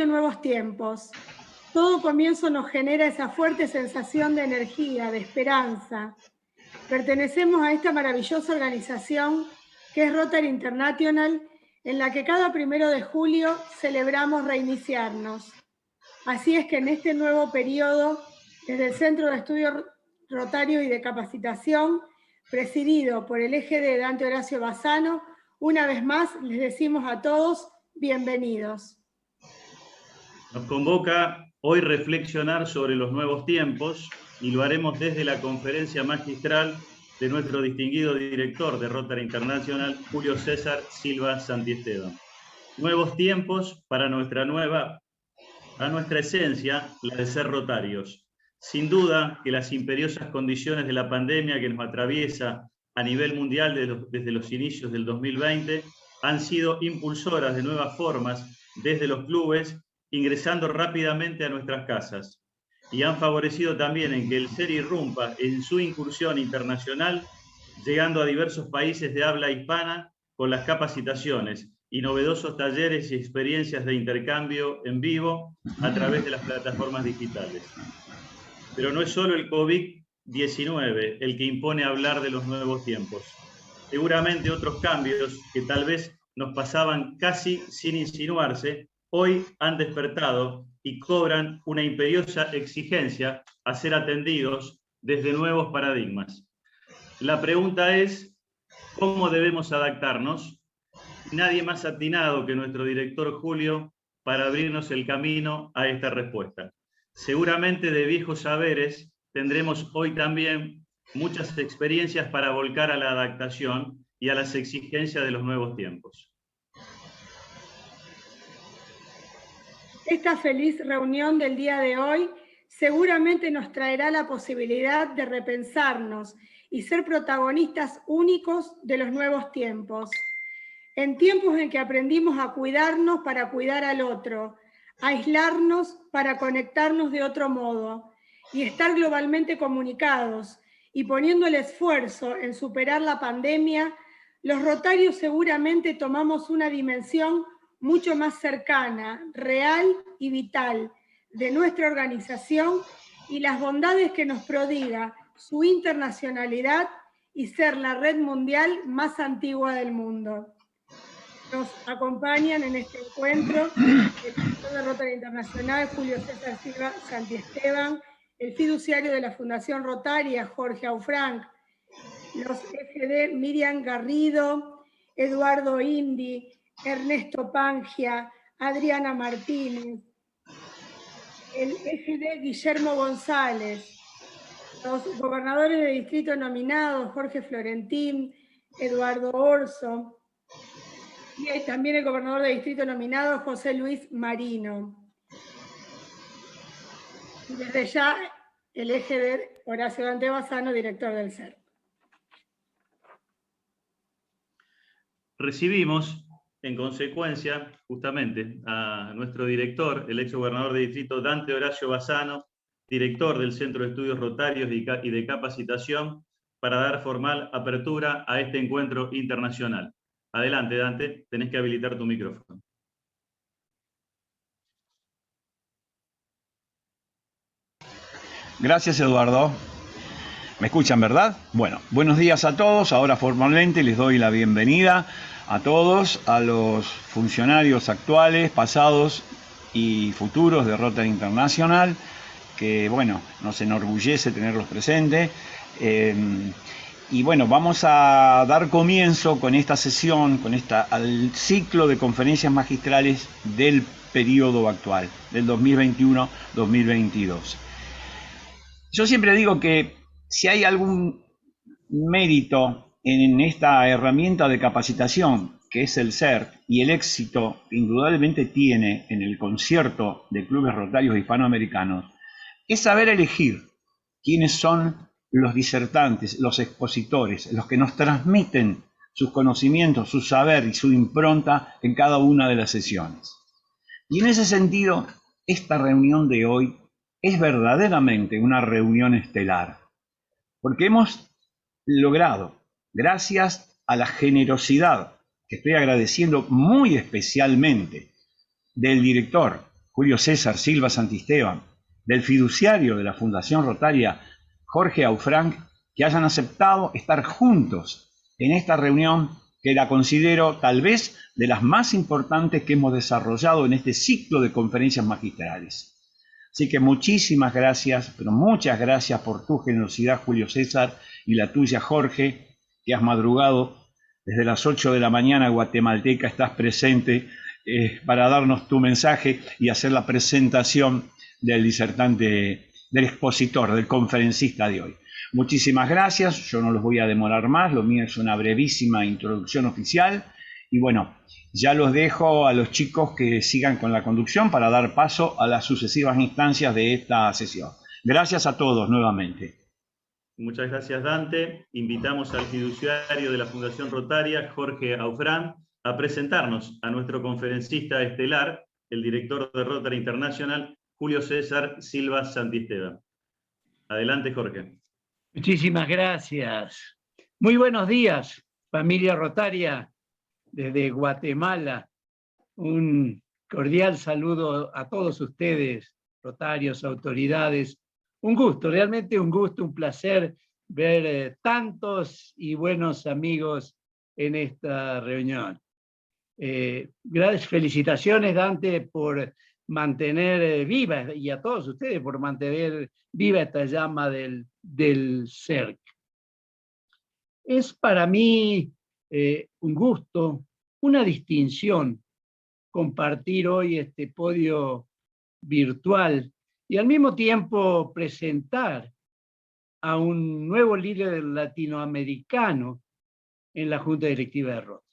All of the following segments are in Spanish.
Rotario Nuevos Tiempos. Todo comienzo nos genera esa fuerte sensación de energía, de esperanza. Pertenecemos a esta maravillosa organización que es Rotary International, en la que cada 1 de julio celebramos reiniciarnos. Así es que en este nuevo periodo, desde el Centro de Estudios Rotario y de Capacitación, presidido por el EGD Dante Horacio Bassano, una vez más les decimos a todos bienvenidos. Nos convoca hoy reflexionar sobre los nuevos tiempos y lo haremos desde la conferencia magistral de nuestro distinguido director de Rotary International, Julio César Silva Santiesteban. Nuevos tiempos para nuestra esencia, la de ser rotarios. Sin duda que las imperiosas condiciones de la pandemia que nos atraviesa a nivel mundial desde los inicios del 2020 han sido impulsoras de nuevas formas desde los clubes, ingresando rápidamente a nuestras casas, y han favorecido también en que el ser irrumpa en su incursión internacional, llegando a diversos países de habla hispana con las capacitaciones y novedosos talleres y experiencias de intercambio en vivo a través de las plataformas digitales. Pero no es solo el COVID-19 el que impone hablar de los nuevos tiempos. Seguramente otros cambios que tal vez nos pasaban casi sin insinuarse, hoy han despertado y cobran una imperiosa exigencia a ser atendidos desde nuevos paradigmas. La pregunta es, ¿cómo debemos adaptarnos? Nadie más atinado que nuestro director Julio para abrirnos el camino a esta respuesta. Seguramente de viejos saberes tendremos hoy también muchas experiencias para volcar a la adaptación y a las exigencias de los nuevos tiempos. Esta feliz reunión del día de hoy seguramente nos traerá la posibilidad de repensarnos y ser protagonistas únicos de los nuevos tiempos. En tiempos en que aprendimos a cuidarnos para cuidar al otro, a aislarnos para conectarnos de otro modo y estar globalmente comunicados y poniendo el esfuerzo en superar la pandemia, los rotarios seguramente tomamos una dimensión mucho más cercana, real y vital de nuestra organización y las bondades que nos prodiga su internacionalidad y ser la red mundial más antigua del mundo. Nos acompañan en este encuentro el director de Rotary Internacional, Julio César Silva Santiesteban, el fiduciario de la Fundación Rotaria, Jorge Aufranc, los EGD Miriam Garrido, Eduardo Indi, Ernesto Pangia, Adriana Martínez, el EGD Guillermo González, los gobernadores de distrito nominados, Jorge Florentín, Eduardo Orso, y también el gobernador de distrito nominado, José Luis Marino. Y desde ya, el EGD Horacio Dante Bassano, director del CERP. Recibimos, en consecuencia, justamente, a nuestro director, el ex gobernador de distrito Dante Horacio Bassano, director del Centro de Estudios Rotarios y de Capacitación, para dar formal apertura a este encuentro internacional. Adelante, Dante, tenés que habilitar tu micrófono. Gracias, Eduardo. ¿Me escuchan, verdad? Bueno, buenos días a todos. Ahora formalmente les doy la bienvenida a todos, a los funcionarios actuales, pasados y futuros de Rotary International, que, bueno, nos enorgullece tenerlos presentes. Y bueno, vamos a dar comienzo con esta sesión, al ciclo de conferencias magistrales del periodo actual, del 2021-2022. Yo siempre digo que si hay algún mérito en esta herramienta de capacitación, que es el CERP, y el éxito que indudablemente tiene en el concierto de clubes rotarios hispanoamericanos, es saber elegir quiénes son los disertantes, los expositores, los que nos transmiten sus conocimientos, su saber y su impronta en cada una de las sesiones. Y en ese sentido, esta reunión de hoy es verdaderamente una reunión estelar, porque hemos logrado, gracias a la generosidad, que estoy agradeciendo muy especialmente, del director Julio César Silva Santisteban, del fiduciario de la Fundación Rotaria, Jorge Aufranc, que hayan aceptado estar juntos en esta reunión que la considero tal vez de las más importantes que hemos desarrollado en este ciclo de conferencias magistrales. Así que muchísimas gracias, pero muchas gracias por tu generosidad, Julio César, y la tuya, Jorge, que has madrugado desde las 8 de la mañana guatemalteca, estás presente para darnos tu mensaje y hacer la presentación del disertante, del expositor, del conferencista de hoy. Muchísimas gracias, yo no los voy a demorar más, lo mío es una brevísima introducción oficial y bueno, ya los dejo a los chicos que sigan con la conducción para dar paso a las sucesivas instancias de esta sesión. Gracias a todos nuevamente. Muchas gracias, Dante. Invitamos al fiduciario de la Fundación Rotaria, Jorge Aufranc, a presentarnos a nuestro conferencista estelar, el director de Rotary International, Julio César Silva Santisteban. Adelante, Jorge. Muchísimas gracias. Muy buenos días, familia rotaria desde Guatemala. Un cordial saludo a todos ustedes, rotarios, autoridades. Un gusto, realmente un gusto, un placer ver tantos y buenos amigos en esta reunión. Gracias, felicitaciones, Dante, por mantener viva, y a todos ustedes por mantener viva esta llama del CERC. Es para mí un gusto, una distinción compartir hoy este podio virtual y al mismo tiempo presentar a un nuevo líder latinoamericano en la Junta Directiva de Rotary.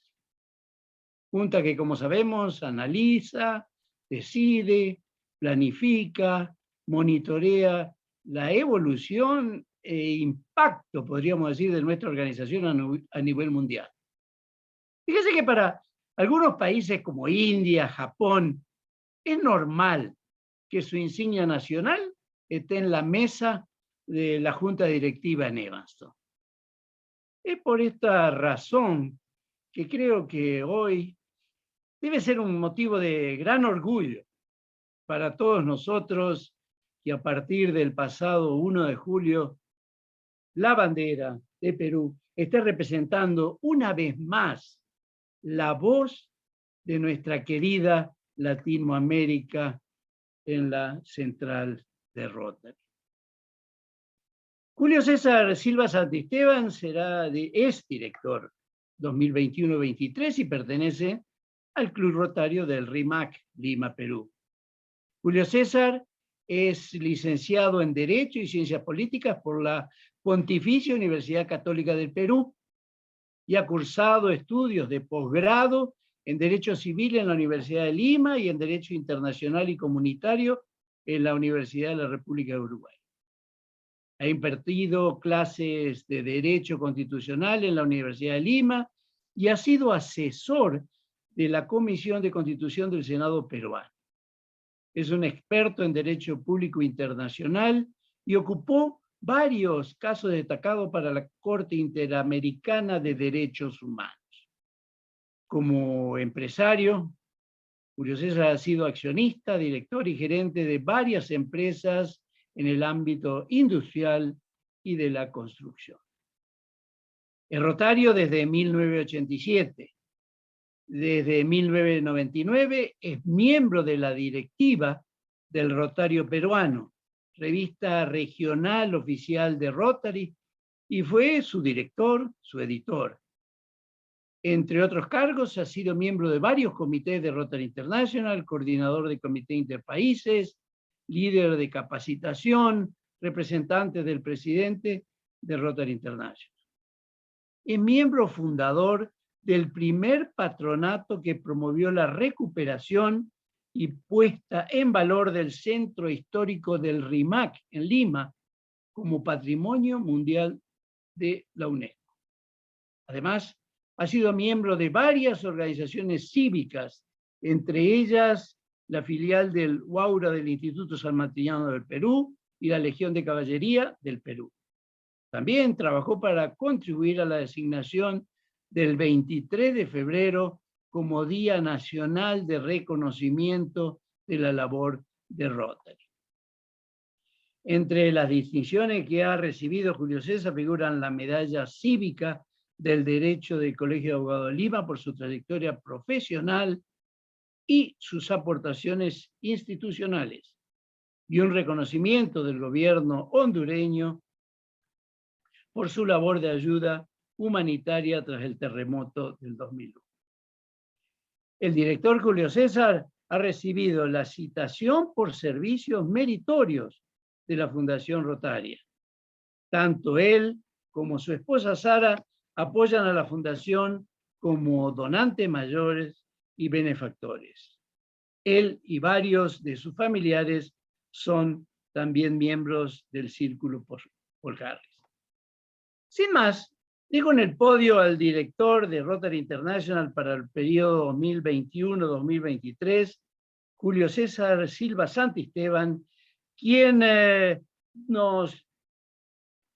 Junta que, como sabemos, analiza, decide, planifica, monitorea la evolución e impacto, podríamos decir, de nuestra organización a nivel mundial. Fíjese que para algunos países como India, Japón, es normal que su insignia nacional esté en la mesa de la Junta Directiva en Evanston. Es por esta razón que creo que hoy debe ser un motivo de gran orgullo para todos nosotros que a partir del pasado 1 de julio la bandera de Perú esté representando una vez más la voz de nuestra querida Latinoamérica en la central de Rotary. Julio César Silva Santisteban es director 2021-23 y pertenece al Club Rotario del RIMAC, Lima, Perú. Julio César es licenciado en Derecho y Ciencias Políticas por la Pontificia Universidad Católica del Perú y ha cursado estudios de posgrado en Derecho Civil en la Universidad de Lima y en Derecho Internacional y Comunitario en la Universidad de la República de Uruguay. Ha impartido clases de Derecho Constitucional en la Universidad de Lima y ha sido asesor de la Comisión de Constitución del Senado peruano. Es un experto en Derecho Público Internacional y ocupó varios casos destacados para la Corte Interamericana de Derechos Humanos. Como empresario, Julio César ha sido accionista, director y gerente de varias empresas en el ámbito industrial y de la construcción. Es rotario desde 1987. Desde 1999 es miembro de la directiva del Rotario Peruano, revista regional oficial de Rotary, y fue su director, su editor. Entre otros cargos, ha sido miembro de varios comités de Rotary International, coordinador de comité interpaíses, líder de capacitación, representante del presidente de Rotary International. Es miembro fundador del primer patronato que promovió la recuperación y puesta en valor del Centro Histórico del RIMAC en Lima como Patrimonio Mundial de la UNESCO. Además, ha sido miembro de varias organizaciones cívicas, entre ellas la filial del UAURA del Instituto San Martiniano del Perú y la Legión de Caballería del Perú. También trabajó para contribuir a la designación del 23 de febrero como Día Nacional de Reconocimiento de la labor de Rotary. Entre las distinciones que ha recibido Julio César figuran la medalla cívica del Derecho del Colegio de Abogados de Lima por su trayectoria profesional y sus aportaciones institucionales, y un reconocimiento del gobierno hondureño por su labor de ayuda humanitaria tras el terremoto del 2001. El director Julio César ha recibido la citación por servicios meritorios de la Fundación Rotaria. Tanto él como su esposa Sara apoyan a la Fundación como donantes mayores y benefactores. Él y varios de sus familiares son también miembros del Círculo Paul Harris. Sin más, dejo en el podio al director de Rotary International para el periodo 2021-2023, Julio César Silva Santisteban, quien nos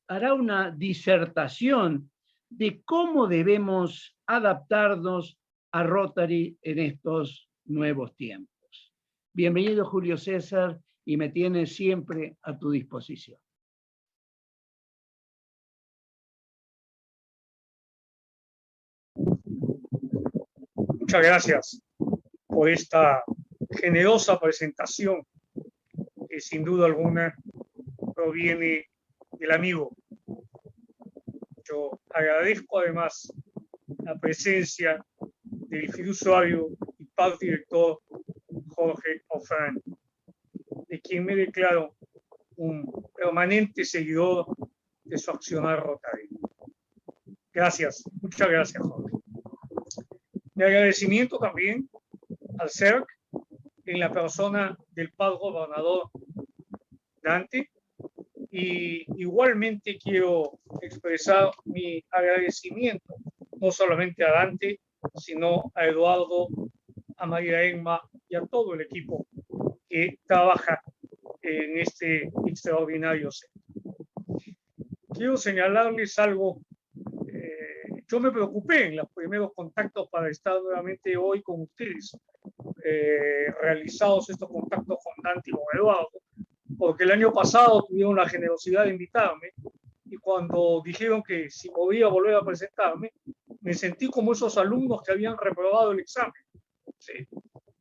hará una disertación de cómo debemos adaptarnos a Rotary en estos nuevos tiempos. Bienvenido, Julio César, y me tienes siempre a tu disposición. Muchas gracias por esta generosa presentación que sin duda alguna proviene del amigo. Yo agradezco además la presencia del fiduciario y paz director Jorge Ofrán, de quien me declaro un permanente seguidor de su accionar Rotary. Gracias, muchas gracias, Jorge. Mi agradecimiento también al CERC en la persona del padre gobernador Dante, y igualmente quiero expresar mi agradecimiento no solamente a Dante, sino a Eduardo, a María Emma y a todo el equipo que trabaja en este extraordinario centro. Quiero señalarles algo. Yo me preocupé en los primeros contactos para estar nuevamente hoy con ustedes, realizados estos contactos con Dante y con Eduardo, porque el año pasado tuvieron la generosidad de invitarme, y cuando dijeron que si podía volver a presentarme, me sentí como esos alumnos que habían reprobado el examen. Sí.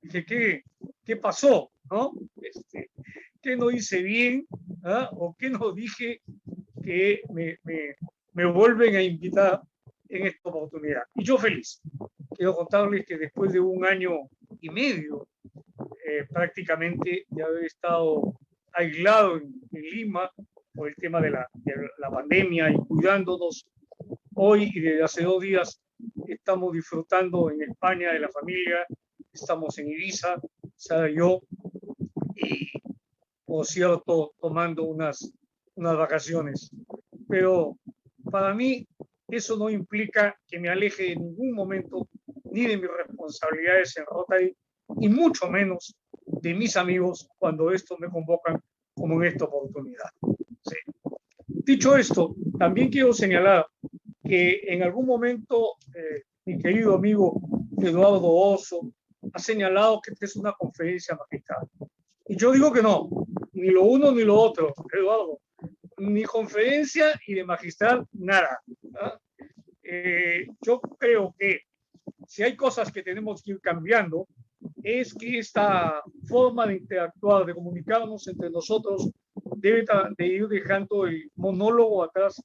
Dije, ¿qué pasó? ¿No? ¿Qué no hice bien? ¿Ah? ¿O qué no dije que me vuelven a invitar en esta oportunidad? Y yo feliz. Quiero contarles que después de 1 año y medio prácticamente de haber estado aislado en Lima por el tema de la pandemia y cuidándonos, hoy y desde hace 2 días estamos disfrutando en España de la familia, estamos en Ibiza, Sara y yo, y por cierto tomando unas vacaciones. Pero para mí eso no implica que me aleje en ningún momento ni de mis responsabilidades en Rotary, y mucho menos de mis amigos cuando estos me convocan como en esta oportunidad. Sí. Dicho esto, también quiero señalar que en algún momento mi querido amigo Eduardo Oso ha señalado que esta es una conferencia magistral. Y yo digo que no, ni lo uno ni lo otro, Eduardo. Ni conferencia y de magistral, nada. Yo creo que si hay cosas que tenemos que ir cambiando, es que esta forma de interactuar, de comunicarnos entre nosotros, debe de ir dejando el monólogo atrás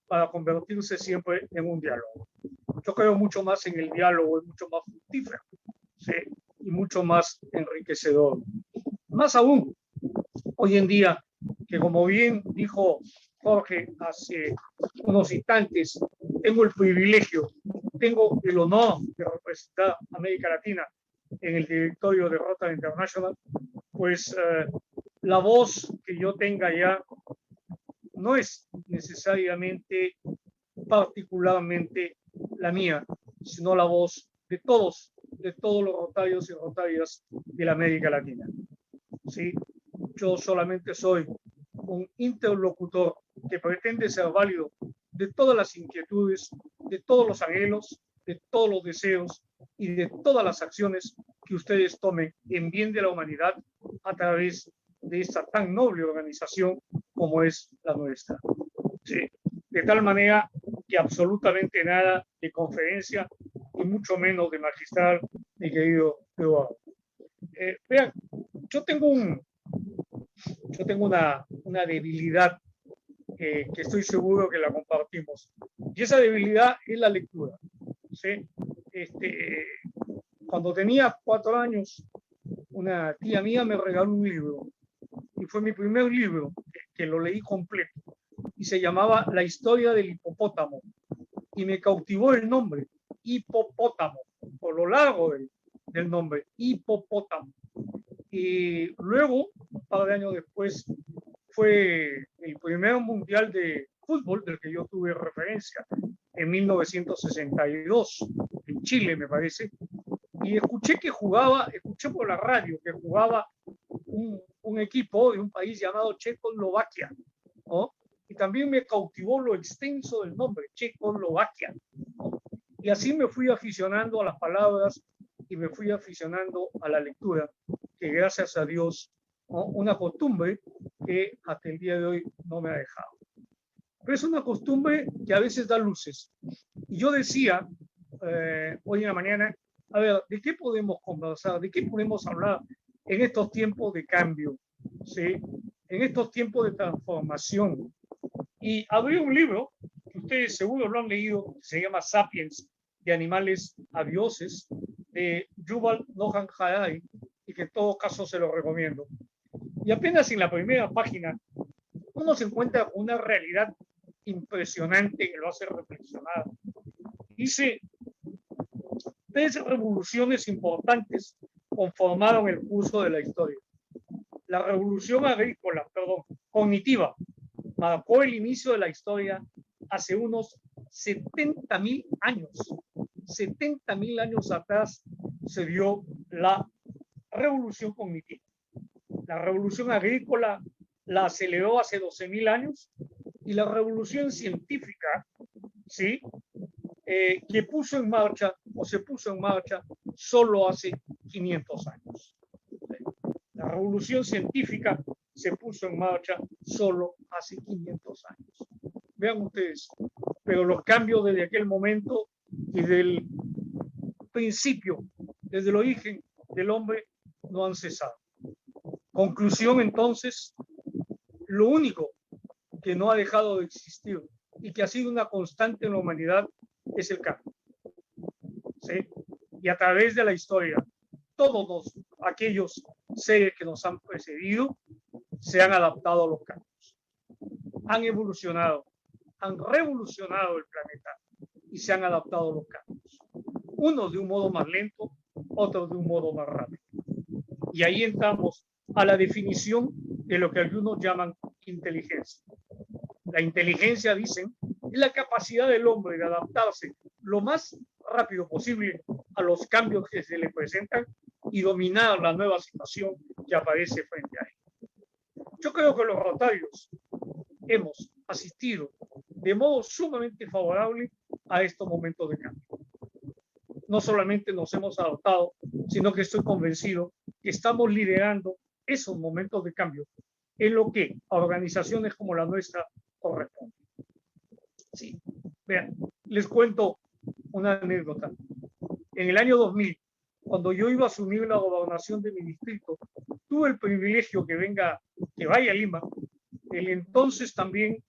para convertirse siempre en un diálogo. Yo creo mucho más en el diálogo, es mucho más fructífero, ¿sí? Y mucho más enriquecedor. Más aún, hoy en día, que como bien dijo Jorge hace unos instantes, tengo el privilegio, tengo el honor de representar a América Latina en el directorio de Rotary International, pues la voz que yo tenga ya no es necesariamente particularmente la mía, sino la voz de todos los rotarios y rotarias de la América Latina. ¿Sí? Yo solamente soy un interlocutor que pretende ser válido de todas las inquietudes, de todos los anhelos, de todos los deseos y de todas las acciones que ustedes tomen en bien de la humanidad a través de esta tan noble organización como es la nuestra. Sí. De tal manera que absolutamente nada de conferencia y mucho menos de magistral, mi querido Eduardo. Vean, yo tengo una debilidad que estoy seguro que la compartimos. Y esa debilidad es la lectura. ¿Sí? Cuando tenía 4 años, una tía mía me regaló un libro. Y fue mi primer libro, que lo leí completo. Y se llamaba La historia del hipopótamo. Y me cautivó el nombre, hipopótamo, por lo largo del nombre, hipopótamo. Y luego, un par de años después, fue el primer mundial de fútbol del que yo tuve referencia, en 1962, en Chile, me parece. Y escuché por la radio que jugaba un equipo de un país llamado Checoslovaquia, ¿no? Y también me cautivó lo extenso del nombre, Checoslovaquia, ¿no? Y así me fui aficionando a las palabras y me fui aficionando a la lectura, que gracias a Dios, ¿no? Una costumbre que hasta el día de hoy no me ha dejado. Pero es una costumbre que a veces da luces. Y yo decía hoy en la mañana, a ver, ¿de qué podemos conversar? ¿De qué podemos hablar en estos tiempos de cambio? ¿Sí? En estos tiempos de transformación. Y abrí un libro, que ustedes seguro lo han leído, que se llama Sapiens, de animales a dioses, de Yuval Noah Harari, y que en todo caso se lo recomiendo. Y apenas en la primera página uno se encuentra con una realidad impresionante que lo hace reflexionar. Dice, 3 revoluciones importantes conformaron el curso de la historia. La revolución cognitiva, marcó el inicio de la historia hace unos 70.000 años. 70.000 años atrás se dio la revolución cognitiva. La revolución agrícola la aceleró hace 12.000 años y la revolución científica, ¿sí? Que se puso en marcha solo hace 500 años. La revolución científica se puso en marcha solo hace 500 años. Vean ustedes, pero los cambios desde aquel momento y del principio, desde el origen del hombre, no han cesado. Conclusión, entonces, lo único que no ha dejado de existir y que ha sido una constante en la humanidad es el cambio. ¿Sí? Y a través de la historia, todos aquellos seres que nos han precedido se han adaptado a los cambios. Han evolucionado, han revolucionado el planeta y se han adaptado a los cambios. Unos de un modo más lento, otros de un modo más rápido. Y ahí entramos a la definición de lo que algunos llaman inteligencia. La inteligencia, dicen, es la capacidad del hombre de adaptarse lo más rápido posible a los cambios que se le presentan y dominar la nueva situación que aparece frente a él. Yo creo que los rotarios hemos asistido de modo sumamente favorable a estos momentos de cambio. No solamente nos hemos adaptado, sino que estoy convencido que estamos liderando esos momentos de cambio en lo que a organizaciones como la nuestra corresponde. Sí. Vean, les cuento una anécdota. En el año 2000, cuando yo iba a asumir la gobernación de mi distrito, tuve el privilegio que vaya a Lima, el entonces también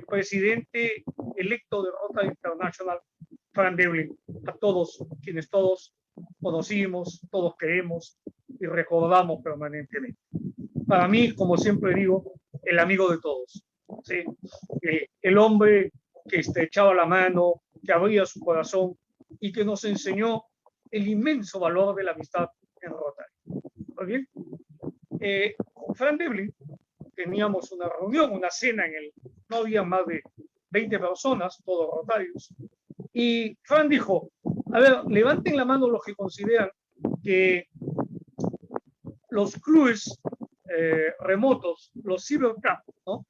presidente electo de Rotary International, Frank Devlin, a todos, quienes todos conocimos, todos queremos y recordamos permanentemente. Para mí, como siempre digo, el amigo de todos. ¿Sí? El hombre que estrechaba la mano, que abría su corazón y que nos enseñó el inmenso valor de la amistad en Rotary. ¿Muy bien? Con Frank Devlin teníamos una reunión, una cena no había más de 20 personas, todos rotarios, y Frank dijo, a ver, levanten la mano los que consideran que los clubes remotos, los cybercamp, ¿no?,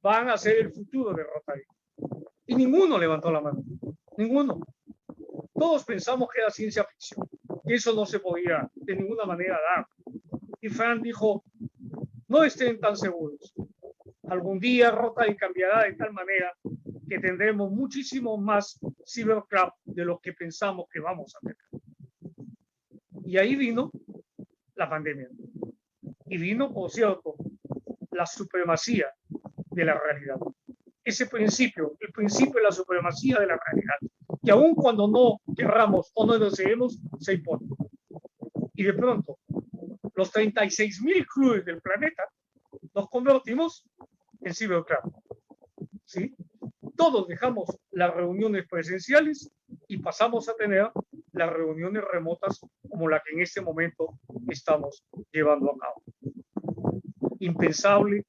van a ser el futuro de Rotary. Y ninguno levantó la mano, ninguno. Todos pensamos que era ciencia ficción. que eso no se podía de ninguna manera dar. Y Frank dijo, no estén tan seguros. Algún día Rotary cambiará de tal manera que tendremos muchísimo más cyberclub de lo que pensamos que vamos a tener. Y ahí vino la pandemia. Y vino, por cierto, la supremacía de la realidad. Ese principio, el principio de la supremacía de la realidad, que aun cuando no querramos o no deseemos, se impone. Y de pronto, los 36.000 clubes del planeta nos convertimos en cyberclub. ¿Sí? Todos dejamos las reuniones presenciales y pasamos a tener las reuniones remotas como la que en este momento estamos llevando a cabo. Impensable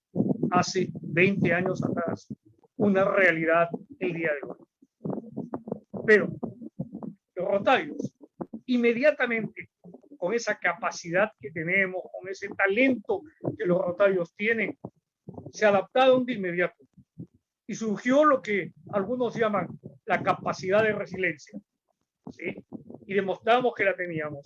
hace 20 años atrás, una realidad el día de hoy. Pero los rotarios, inmediatamente, con esa capacidad que tenemos, con ese talento que los rotarios tienen, se adaptaron de inmediato. Y surgió lo que algunos llaman la capacidad de resiliencia. ¿Sí? Y demostramos que la teníamos.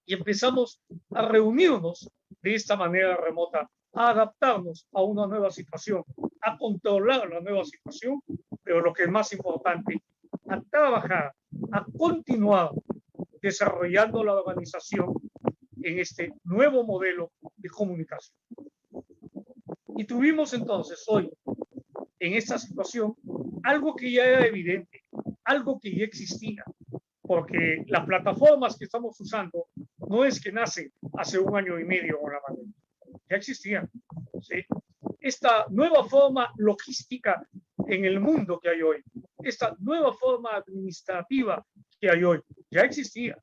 Y empezamos a reunirnos de esta manera remota, a adaptarnos a una nueva situación, a controlar la nueva situación, pero lo que es más importante, a trabajar, a continuar desarrollando la organización en este nuevo modelo de comunicación. Y tuvimos entonces hoy, en esta situación, algo que ya era evidente, algo que ya existía, porque las plataformas que estamos usando no es que nacen hace 1 año y medio con la pandemia, ya existían. ¿Sí? Esta nueva forma logística en el mundo que hay hoy, esta nueva forma administrativa que hay hoy, ya existía.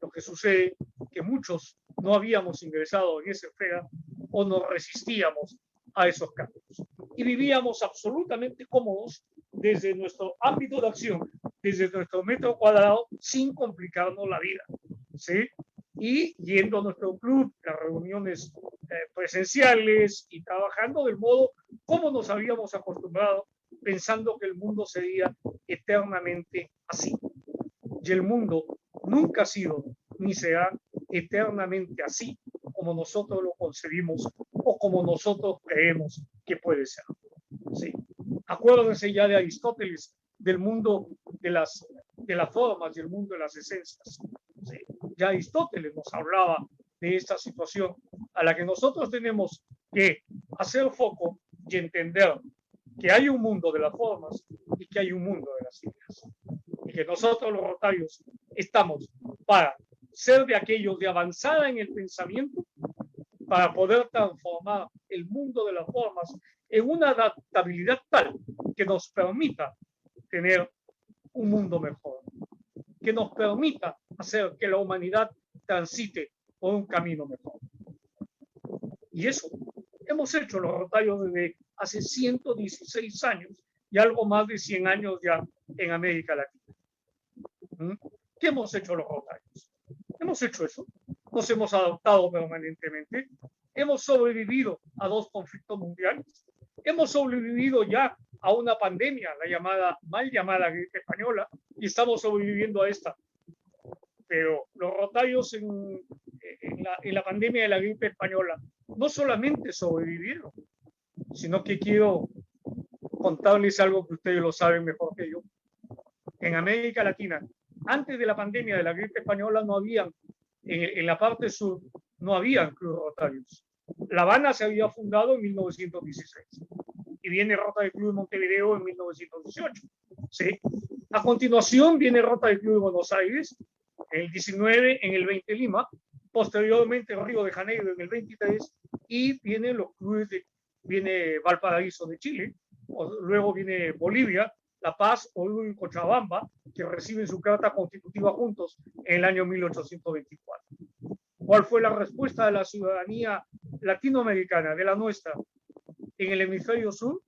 Lo que sucede es que muchos no habíamos ingresado en esa esfera o nos resistíamos a esos cambios. Y vivíamos absolutamente cómodos desde nuestro ámbito de acción, desde nuestro metro cuadrado, sin complicarnos la vida. ¿Sí? Y yendo a nuestro club, las reuniones presenciales y trabajando del modo como nos habíamos acostumbrado, pensando que el mundo sería eternamente así. Y el mundo nunca ha sido ni será eternamente así como nosotros lo concebimos o como nosotros creemos que puede ser. ¿Sí? Acuérdense ya de Aristóteles, del mundo de las formas y el mundo de las esencias. ¿Sí? Ya Aristóteles nos hablaba de esta situación a la que nosotros tenemos que hacer foco y entender que hay un mundo de las formas y que hay un mundo de las ideas. Y que nosotros los rotarios estamos para ser de aquellos de avanzada en el pensamiento, para poder transformar el mundo de las formas en una adaptabilidad tal que nos permita tener un mundo mejor, que nos permita hacer que la humanidad transite por un camino mejor. Y eso hemos hecho los rotarios desde hace 116 años y algo más de 100 años ya en América Latina. ¿Qué hemos hecho los rotarios? Hemos hecho eso, nos hemos adaptado permanentemente, hemos sobrevivido a 2 conflictos mundiales, hemos sobrevivido ya a una pandemia, la mal llamada gripe española, y estamos sobreviviendo a esta. Pero los rotarios en la pandemia de la gripe española no solamente sobrevivieron, sino que quiero contarles algo que ustedes lo saben mejor que yo. En América Latina, antes de la pandemia de la gripe española, no habían, en la parte sur, no habían clubes rotarios. La Habana se había fundado en 1916 y viene Rotary Club de Montevideo en 1918. ¿Sí? A continuación viene Rotary Club de Buenos Aires en el 19, en el 20 Lima, posteriormente Río de Janeiro en el 23 y vienen los clubes viene Valparaíso de Chile, luego viene Bolivia, La Paz, Oruro y Cochabamba, que reciben su carta constitutiva juntos en el año 1824. ¿Cuál fue la respuesta de la ciudadanía latinoamericana, de la nuestra, en el hemisferio sur?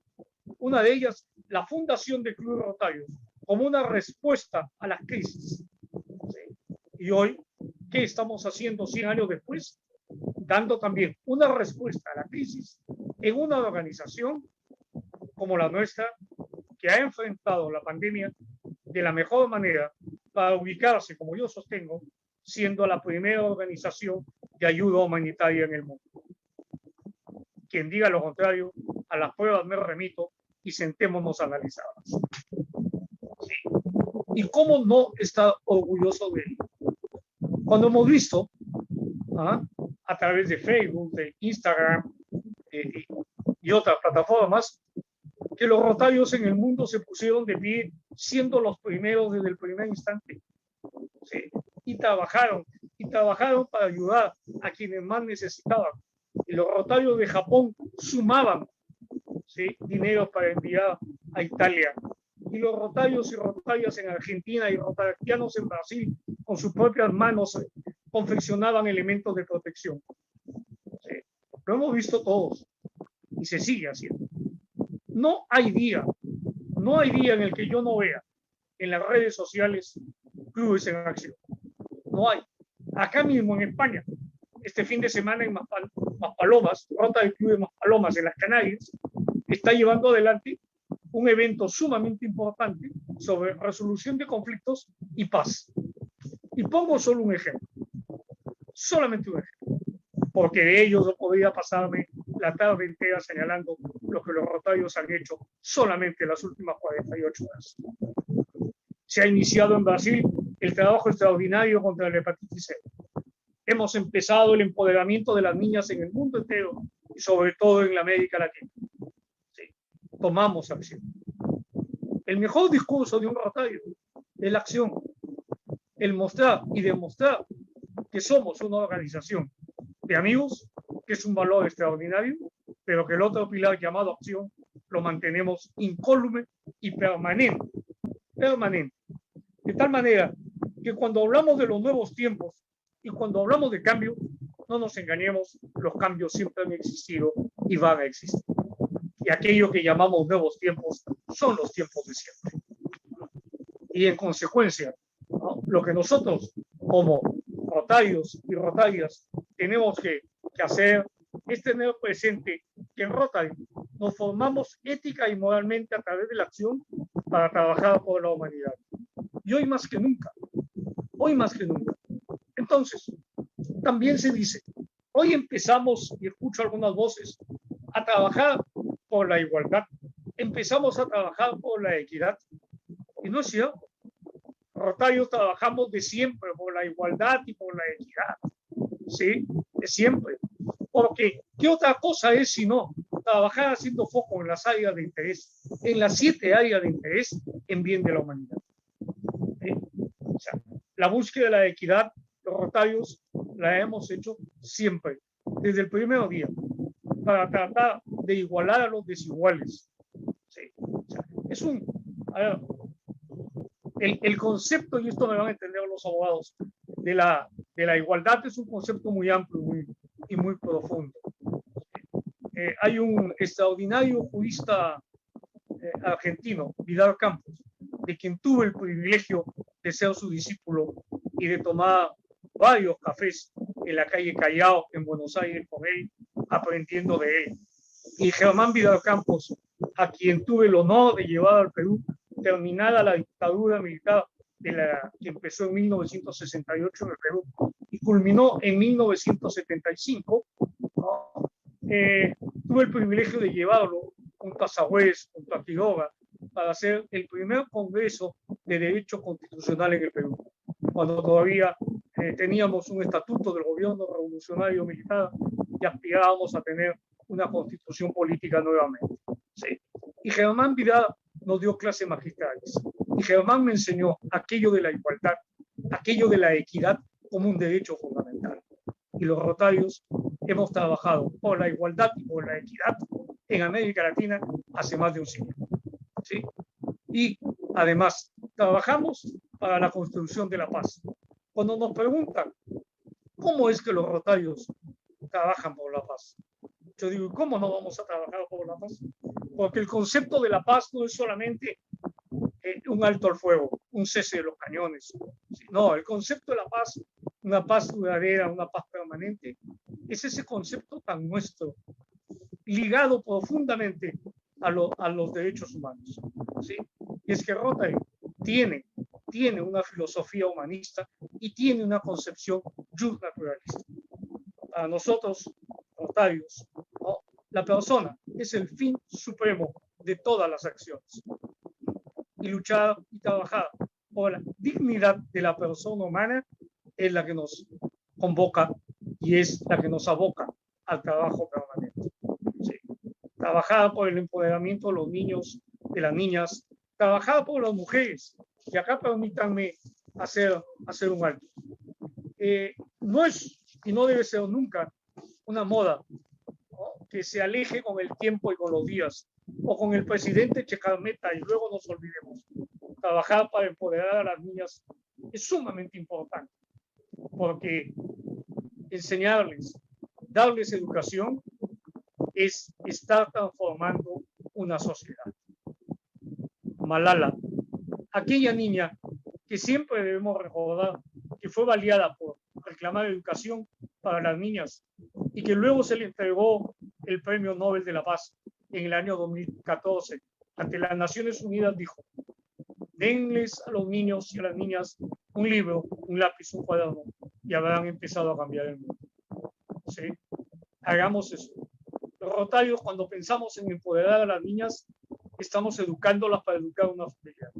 Una de ellas, la fundación de clubes rotarios, como una respuesta a la crisis. ¿Sí? Y hoy, ¿qué estamos haciendo 100 años después? Dando también una respuesta a la crisis en una organización como la nuestra, que ha enfrentado la pandemia de la mejor manera para ubicarse, como yo sostengo, siendo la primera organización de ayuda humanitaria en el mundo. Quien diga lo contrario, a las pruebas me remito y sentémonos a analizarlas. ¿Sí? ¿Y cómo no estar orgulloso de ello? Cuando hemos visto a través de Facebook, de Instagram y otras plataformas, que los rotarios en el mundo se pusieron de pie siendo los primeros desde el primer instante. ¿Sí? Y trabajaron para ayudar a quienes más necesitaban. Y los rotarios de Japón sumaban, ¿sí?, dinero para enviar a Italia. Y los rotarios y rotarias en Argentina y rotarianos en Brasil, con sus propias manos, confeccionaban elementos de protección. ¿Sí? Lo hemos visto todos y se sigue haciendo. No hay día en el que yo no vea en las redes sociales clubes en acción. No hay. Acá mismo en España, este fin de semana en Maspalomas, Rota del Club de Maspalomas en las Canarias, está llevando adelante un evento sumamente importante sobre resolución de conflictos y paz. Y pongo solo un ejemplo, solamente un ejemplo, porque de ellos no podría pasarme la tarde entera señalando lo que los rotarios han hecho solamente en las últimas 48 horas. Se ha iniciado en Brasil el trabajo extraordinario contra la hepatitis C. Hemos empezado el empoderamiento de las niñas en el mundo entero y sobre todo en la América Latina. Sí, tomamos acción. El mejor discurso de un rotario es la acción, el mostrar y demostrar que somos una organización de amigos, que es un valor extraordinario, pero que el otro pilar llamado acción lo mantenemos incólume y permanente. De tal manera que cuando hablamos de los nuevos tiempos y cuando hablamos de cambio, no nos engañemos, los cambios siempre han existido y van a existir. Y aquello que llamamos nuevos tiempos son los tiempos de siempre. Y en consecuencia, ¿no?, lo que nosotros como rotarios y rotarias tenemos que hacer es tener presente que en Rotary nos formamos ética y moralmente a través de la acción para trabajar por la humanidad. Y hoy más que nunca. Entonces, también se dice, hoy empezamos, y escucho algunas voces, a trabajar por la igualdad, empezamos a trabajar por la equidad. Y no es cierto. Rotarios trabajamos de siempre por la igualdad y por la equidad. Sí, de siempre. Porque, ¿qué otra cosa es sino trabajar haciendo foco en las áreas de interés, en las 7 áreas de interés en bien de la humanidad? ¿Sí? O sea, la búsqueda de la equidad, los rotarios la hemos hecho siempre, desde el primer día, para tratar de igualar a los desiguales. ¿Sí? O sea, es un... A ver, el concepto, y esto me van a entender los abogados, de la igualdad es un concepto muy amplio y muy profundo. Hay un extraordinario jurista argentino, Vidal Campos, de quien tuve el privilegio de ser su discípulo y de tomar varios cafés en la calle Callao, en Buenos Aires, con él, aprendiendo de él. Y Germán Vidal Campos, a quien tuve el honor de llevar al Perú, terminada la dictadura militar que empezó en 1968 en el Perú y culminó en 1975, ¿no? Tuve el privilegio de llevarlo junto a Sagüez, junto a Quiroga, para hacer el primer congreso de Derecho Constitucional en el Perú, cuando todavía teníamos un estatuto del gobierno revolucionario militar y aspirábamos a tener una constitución política nuevamente. ¿Sí? Y Germán Vidal nos dio clases magistrales. Y Germán me enseñó aquello de la igualdad, aquello de la equidad como un derecho fundamental. Y los rotarios hemos trabajado por la igualdad y por la equidad en América Latina hace más de un siglo. ¿Sí? Y además, trabajamos para la construcción de la paz. Cuando nos preguntan, ¿cómo es que los rotarios trabajan por la paz? Yo digo, ¿cómo no vamos a trabajar por la paz? Porque el concepto de la paz no es solamente un alto al fuego, un cese de los cañones. No, el concepto de la paz, una paz duradera, una paz permanente, es ese concepto tan nuestro, ligado profundamente a los derechos humanos. ¿Sí? Y es que Rotary tiene una filosofía humanista y tiene una concepción just naturalista. Para nosotros, rotarios, ¿no?, la persona es el fin supremo de todas las acciones. Y luchar y trabajar por la dignidad de la persona humana es la que nos convoca y es la que nos aboca al trabajo permanente. Sí. Trabajar por el empoderamiento de los niños, de las niñas, trabajar por las mujeres. Y acá permítanme hacer un alto. No es y no debe ser nunca una moda, ¿no?, que se aleje con el tiempo y con los días, o con el presidente Checarmeta y luego nos olvidemos. Trabajar para empoderar a las niñas es sumamente importante, porque enseñarles, darles educación, es estar transformando una sociedad. Malala, aquella niña que siempre debemos recordar que fue baleada por reclamar educación para las niñas y que luego se le entregó el Premio Nobel de la Paz en el año 2014 ante las Naciones Unidas, dijo: denles a los niños y a las niñas un libro, un lápiz, un cuaderno y habrán empezado a cambiar el mundo. ¿Sí? Hagamos eso. Los rotarios, cuando pensamos en empoderar a las niñas, estamos educándolas para educar una familia,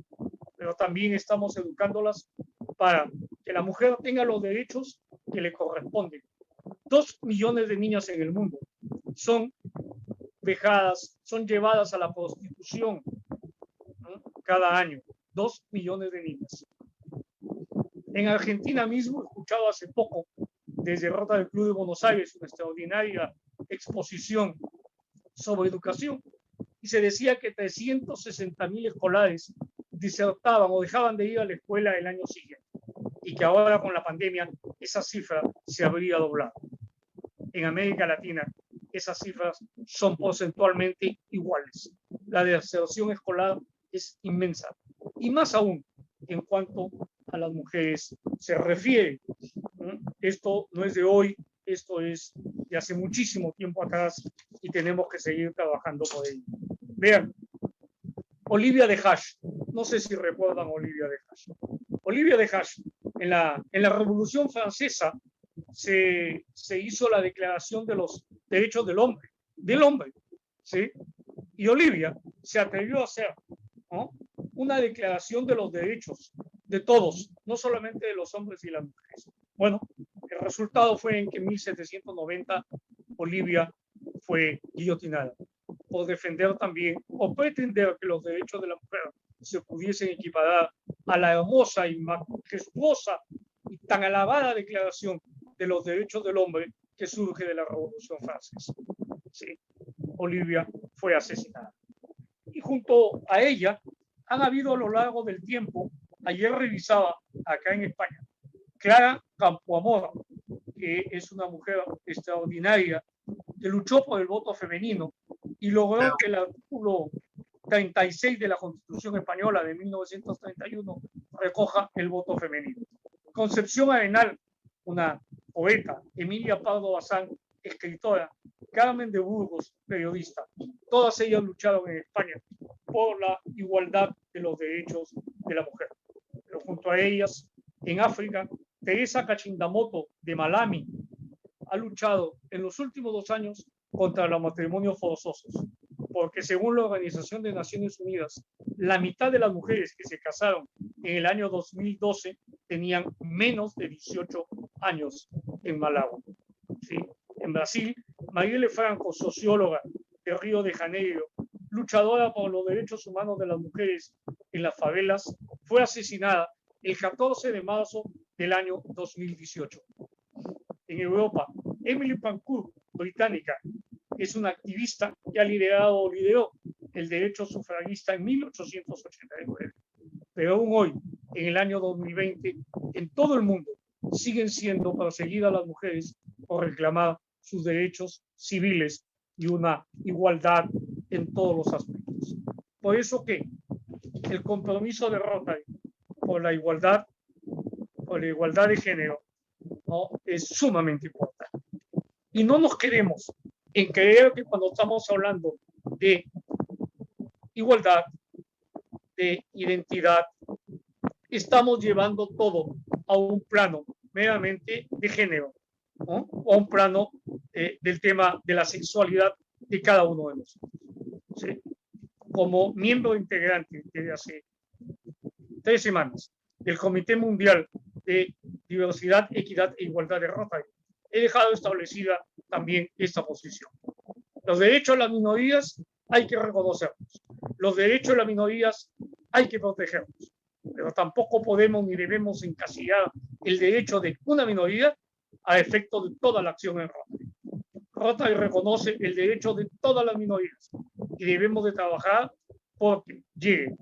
pero también estamos educándolas para que la mujer tenga los derechos que le corresponden. 2 millones de niñas en el mundo son vejadas, son llevadas a la prostitución, ¿no?, cada año. 2 millones de niñas. En Argentina mismo, he escuchado hace poco desde Rota del Club de Buenos Aires una extraordinaria exposición sobre educación, y se decía que 360.000 escolares disertaban o dejaban de ir a la escuela el año siguiente, y que ahora con la pandemia esa cifra se habría doblado. En América Latina esas cifras son porcentualmente iguales. La deserción escolar es inmensa, y más aún en cuanto a las mujeres se refiere. Esto no es de hoy, esto es de hace muchísimo tiempo atrás, y tenemos que seguir trabajando por ello. Vean, Olivia de Hash, no sé si recuerdan Olivia de Hash. Olivia de Hash, en la Revolución Francesa se hizo la Declaración de los Derechos del Hombre, ¿sí? Y Olivia se atrevió a hacer, ¿no?, una declaración de los derechos de todos, no solamente de los hombres y las mujeres. Bueno, el resultado fue en que en 1790 Olivia fue guillotinada por defender también o pretender que los derechos de la mujer se pudiesen equiparar a la hermosa y majestuosa y tan alabada Declaración de los Derechos del Hombre que surge de la Revolución Francesa. Sí, Olivia fue asesinada. Y junto a ella han habido a lo largo del tiempo, ayer revisaba acá en España, Clara Campoamor, que es una mujer extraordinaria, que luchó por el voto femenino y logró que el artículo 36 de la Constitución Española de 1931 recoja el voto femenino. Concepción Arenal, una poeta, Emilia Pardo Bazán, escritora, Carmen de Burgos, periodista. Todas ellas lucharon en España por la igualdad de los derechos de la mujer. Pero junto a ellas, en África, Teresa Cachindamoto de Malami ha luchado en los últimos 2 años contra los matrimonios forzosos, porque según la Organización de Naciones Unidas, la mitad de las mujeres que se casaron en el año 2012 tenían menos de 18 años en Malawi. ¿Sí? En Brasil, Marielle Franco, socióloga de Río de Janeiro, luchadora por los derechos humanos de las mujeres en las favelas, fue asesinada el 14 de marzo del año 2018. En Europa, Emily Pankhurst, británica, es una activista que lideró el derecho sufragista en 1889. Pero aún hoy, en el año 2020, en todo el mundo, siguen siendo perseguidas las mujeres por reclamar sus derechos civiles y una igualdad en todos los aspectos. Por eso que el compromiso de Rotary por la igualdad de género, ¿no?, es sumamente importante. Y no nos quedemos en creer que cuando estamos hablando de igualdad, de identidad, estamos llevando todo a un plano meramente de género, ¿no? O a un plano del tema de la sexualidad de cada uno de nosotros. ¿Sí? Como miembro integrante desde hace 3 semanas del Comité Mundial de Diversidad, Equidad e Igualdad de Rotary, he dejado establecida también esta posición. Los derechos de las minorías hay que reconocerlos. Los derechos de las minorías hay que protegerlos. Pero tampoco podemos ni debemos encasillar el derecho de una minoría a efecto de toda la acción en Rotary. Rotary reconoce el derecho de todas las minorías y debemos de trabajar porque llegue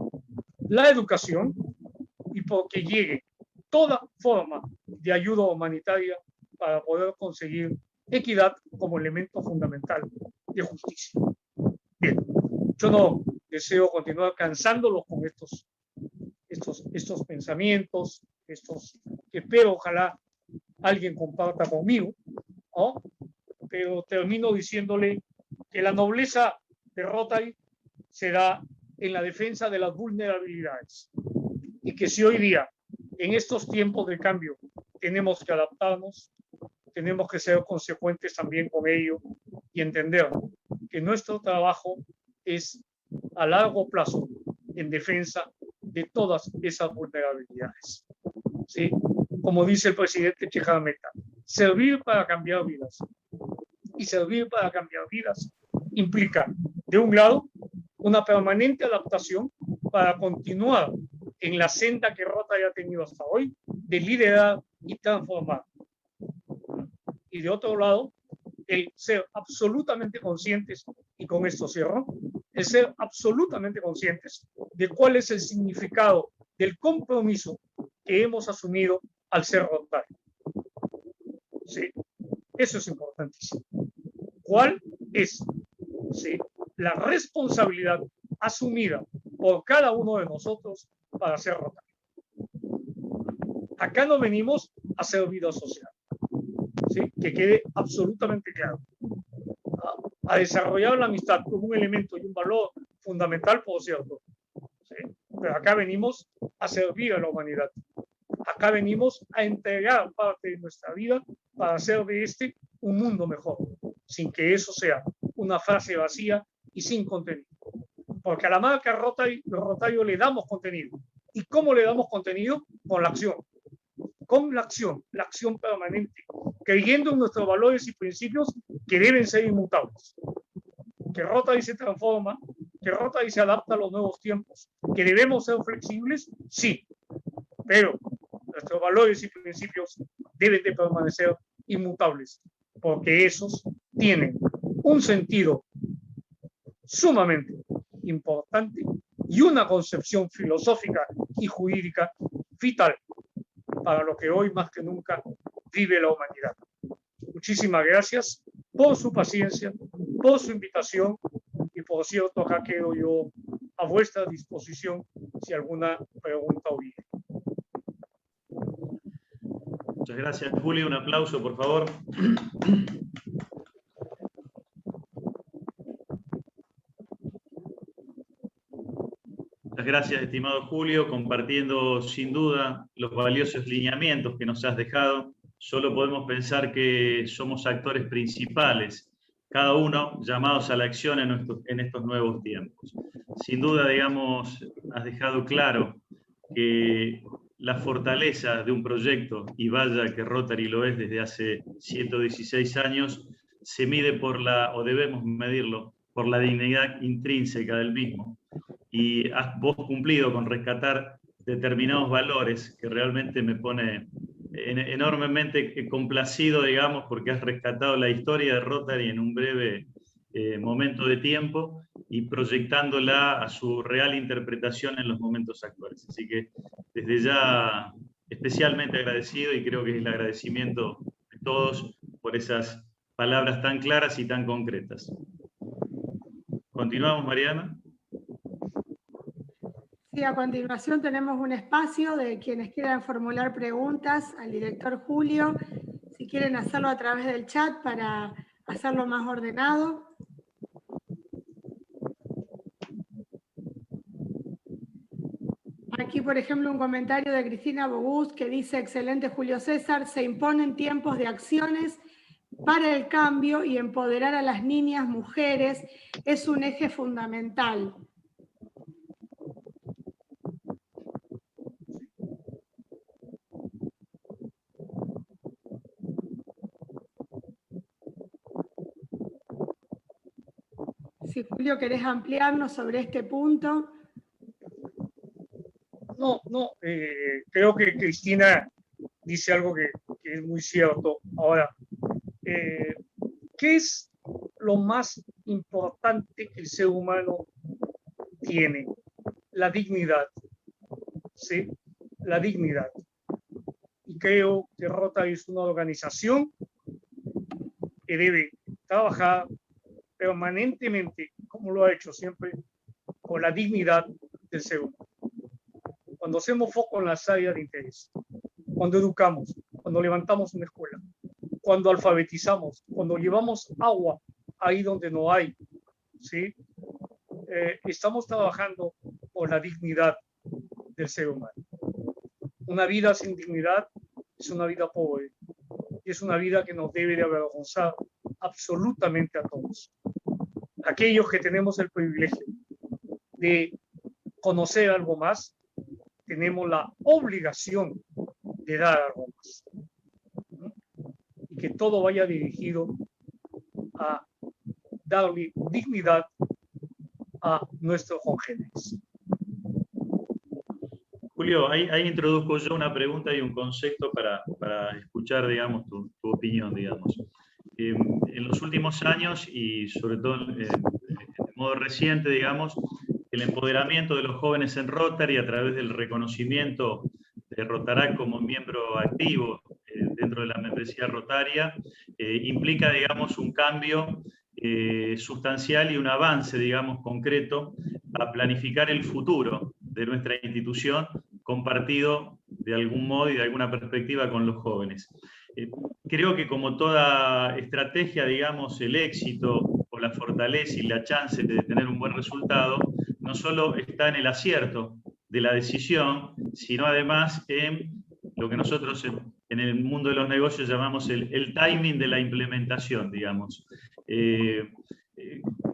la educación y porque llegue toda forma de ayuda humanitaria para poder conseguir equidad como elemento fundamental de justicia. Bien, yo no deseo continuar cansándolos con estos pensamientos, que espero ojalá alguien comparta conmigo, ¿no? Pero termino diciéndole que la nobleza de Rotary se da en la defensa de las vulnerabilidades y que si hoy día, en estos tiempos de cambio, tenemos que adaptarnos, tenemos que ser consecuentes también con ello y entender que nuestro trabajo es a largo plazo en defensa de todas esas vulnerabilidades. ¿Sí? Como dice el presidente Chejarmeta, servir para cambiar vidas. Y servir para cambiar vidas implica, de un lado, una permanente adaptación para continuar en la senda que Rotary ha tenido hasta hoy, de liderar y transformar. Y de otro lado, el ser absolutamente conscientes, y con esto cierro, el ser absolutamente conscientes de cuál es el significado del compromiso que hemos asumido al ser Rotary. Sí, eso es importantísimo. ¿Cuál es, sí, la responsabilidad asumida por cada uno de nosotros para ser Rotary? Acá no venimos a hacer vida social, ¿sí? Que quede absolutamente claro. A desarrollar la amistad como un elemento y un valor fundamental, por cierto. ¿Sí? Pero acá venimos a servir a la humanidad. Acá venimos a entregar parte de nuestra vida para hacer de este un mundo mejor, sin que eso sea una frase vacía y sin contenido. Porque a la marca Rotario le damos contenido. ¿Y cómo le damos contenido? Con la acción. Con la acción permanente, creyendo en nuestros valores y principios que deben ser inmutables. Que Rotary se transforma, que Rotary se adapta a los nuevos tiempos, que debemos ser flexibles, sí, pero nuestros valores y principios deben de permanecer inmutables, porque esos tienen un sentido sumamente importante y una concepción filosófica y jurídica vital para lo que hoy más que nunca vive la humanidad. Muchísimas gracias por su paciencia, por su invitación y por cierto, acá quedo yo a vuestra disposición si alguna pregunta hubiera. Muchas gracias, Julio. Un aplauso, por favor. Muchas gracias, estimado Julio, compartiendo sin duda los valiosos lineamientos que nos has dejado. Solo podemos pensar que somos actores principales, cada uno llamados a la acción en estos nuevos tiempos. Sin duda, digamos, has dejado claro que la fortaleza de un proyecto, y vaya que Rotary lo es desde hace 116 años, se mide o debemos medirlo, por la dignidad intrínseca del mismo. Y vos cumplido con rescatar determinados valores que realmente me pone enormemente complacido, digamos, porque has rescatado la historia de Rotary en un breve momento de tiempo y proyectándola a su real interpretación en los momentos actuales. Así que desde ya especialmente agradecido, y creo que es el agradecimiento de todos por esas palabras tan claras y tan concretas. ¿Continuamos, Mariana? Sí, a continuación tenemos un espacio de quienes quieran formular preguntas al director Julio. Si quieren hacerlo a través del chat para hacerlo más ordenado. Aquí Aquí, por ejemplo, un comentario de Cristina Bogus que dice: excelente Julio César, se imponen tiempos de acciones para el cambio y empoderar a las niñas, mujeres, es un eje fundamental. Si Julio, ¿querés ampliarnos sobre este punto? No, creo que Cristina dice algo que es muy cierto. Ahora, ¿qué es lo más importante que el ser humano tiene? La dignidad, ¿sí? La dignidad. Y creo que Rotary es una organización que debe trabajar permanentemente, como lo ha hecho siempre, con la dignidad del ser humano. Cuando hacemos foco en las áreas de interés, cuando educamos, cuando levantamos una escuela, cuando alfabetizamos, cuando llevamos agua ahí donde no hay, ¿sí? Estamos trabajando por la dignidad del ser humano. Una vida sin dignidad es una vida pobre y es una vida que nos debe de avergonzar absolutamente a todos. Aquellos que tenemos el privilegio de conocer algo más, tenemos la obligación de dar algo más. Y que todo vaya dirigido a darle dignidad a nuestros congéneres. Julio, ahí introduzco yo una pregunta y un concepto para escuchar, digamos, tu opinión, digamos. En los últimos años y sobre todo de modo reciente, digamos, el empoderamiento de los jóvenes en Rotary a través del reconocimiento de Rotaract como miembro activo dentro de la membresía rotaria implica, digamos, un cambio sustancial y un avance, digamos, concreto a planificar el futuro de nuestra institución compartido de algún modo y de alguna perspectiva con los jóvenes. Creo que como toda estrategia, digamos, el éxito o la fortaleza y la chance de tener un buen resultado no solo está en el acierto de la decisión, sino además en lo que nosotros en el mundo de los negocios llamamos el timing de la implementación, digamos.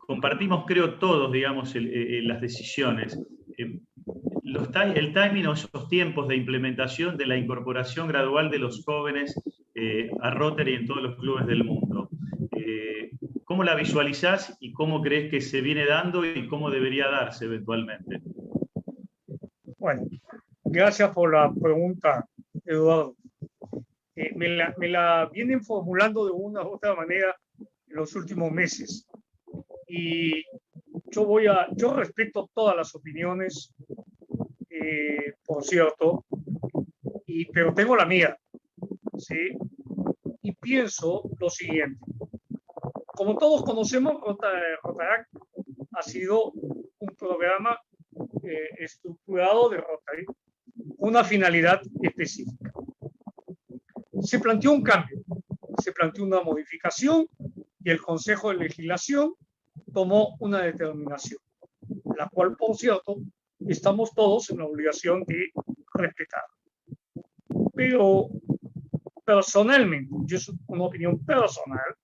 Compartimos, creo, todos, digamos, las decisiones. El timing o esos tiempos de implementación de la incorporación gradual de los jóvenes a Rotary en todos los clubes del mundo. ¿Cómo la visualizás y cómo crees que se viene dando y cómo debería darse eventualmente? Bueno, gracias por la pregunta, Eduardo. Me la vienen formulando de una u otra manera en los últimos meses. Y yo respeto todas las opiniones, por cierto, pero tengo la mía, ¿sí? Y pienso lo siguiente. Como todos conocemos, Rotaract ha sido un programa estructurado de Rotary, una finalidad específica. Se planteó un cambio, se planteó una modificación y el Consejo de Legislación tomó una determinación, la cual, por cierto, estamos todos en la obligación de respetar. Pero personalmente, yo es una opinión personal,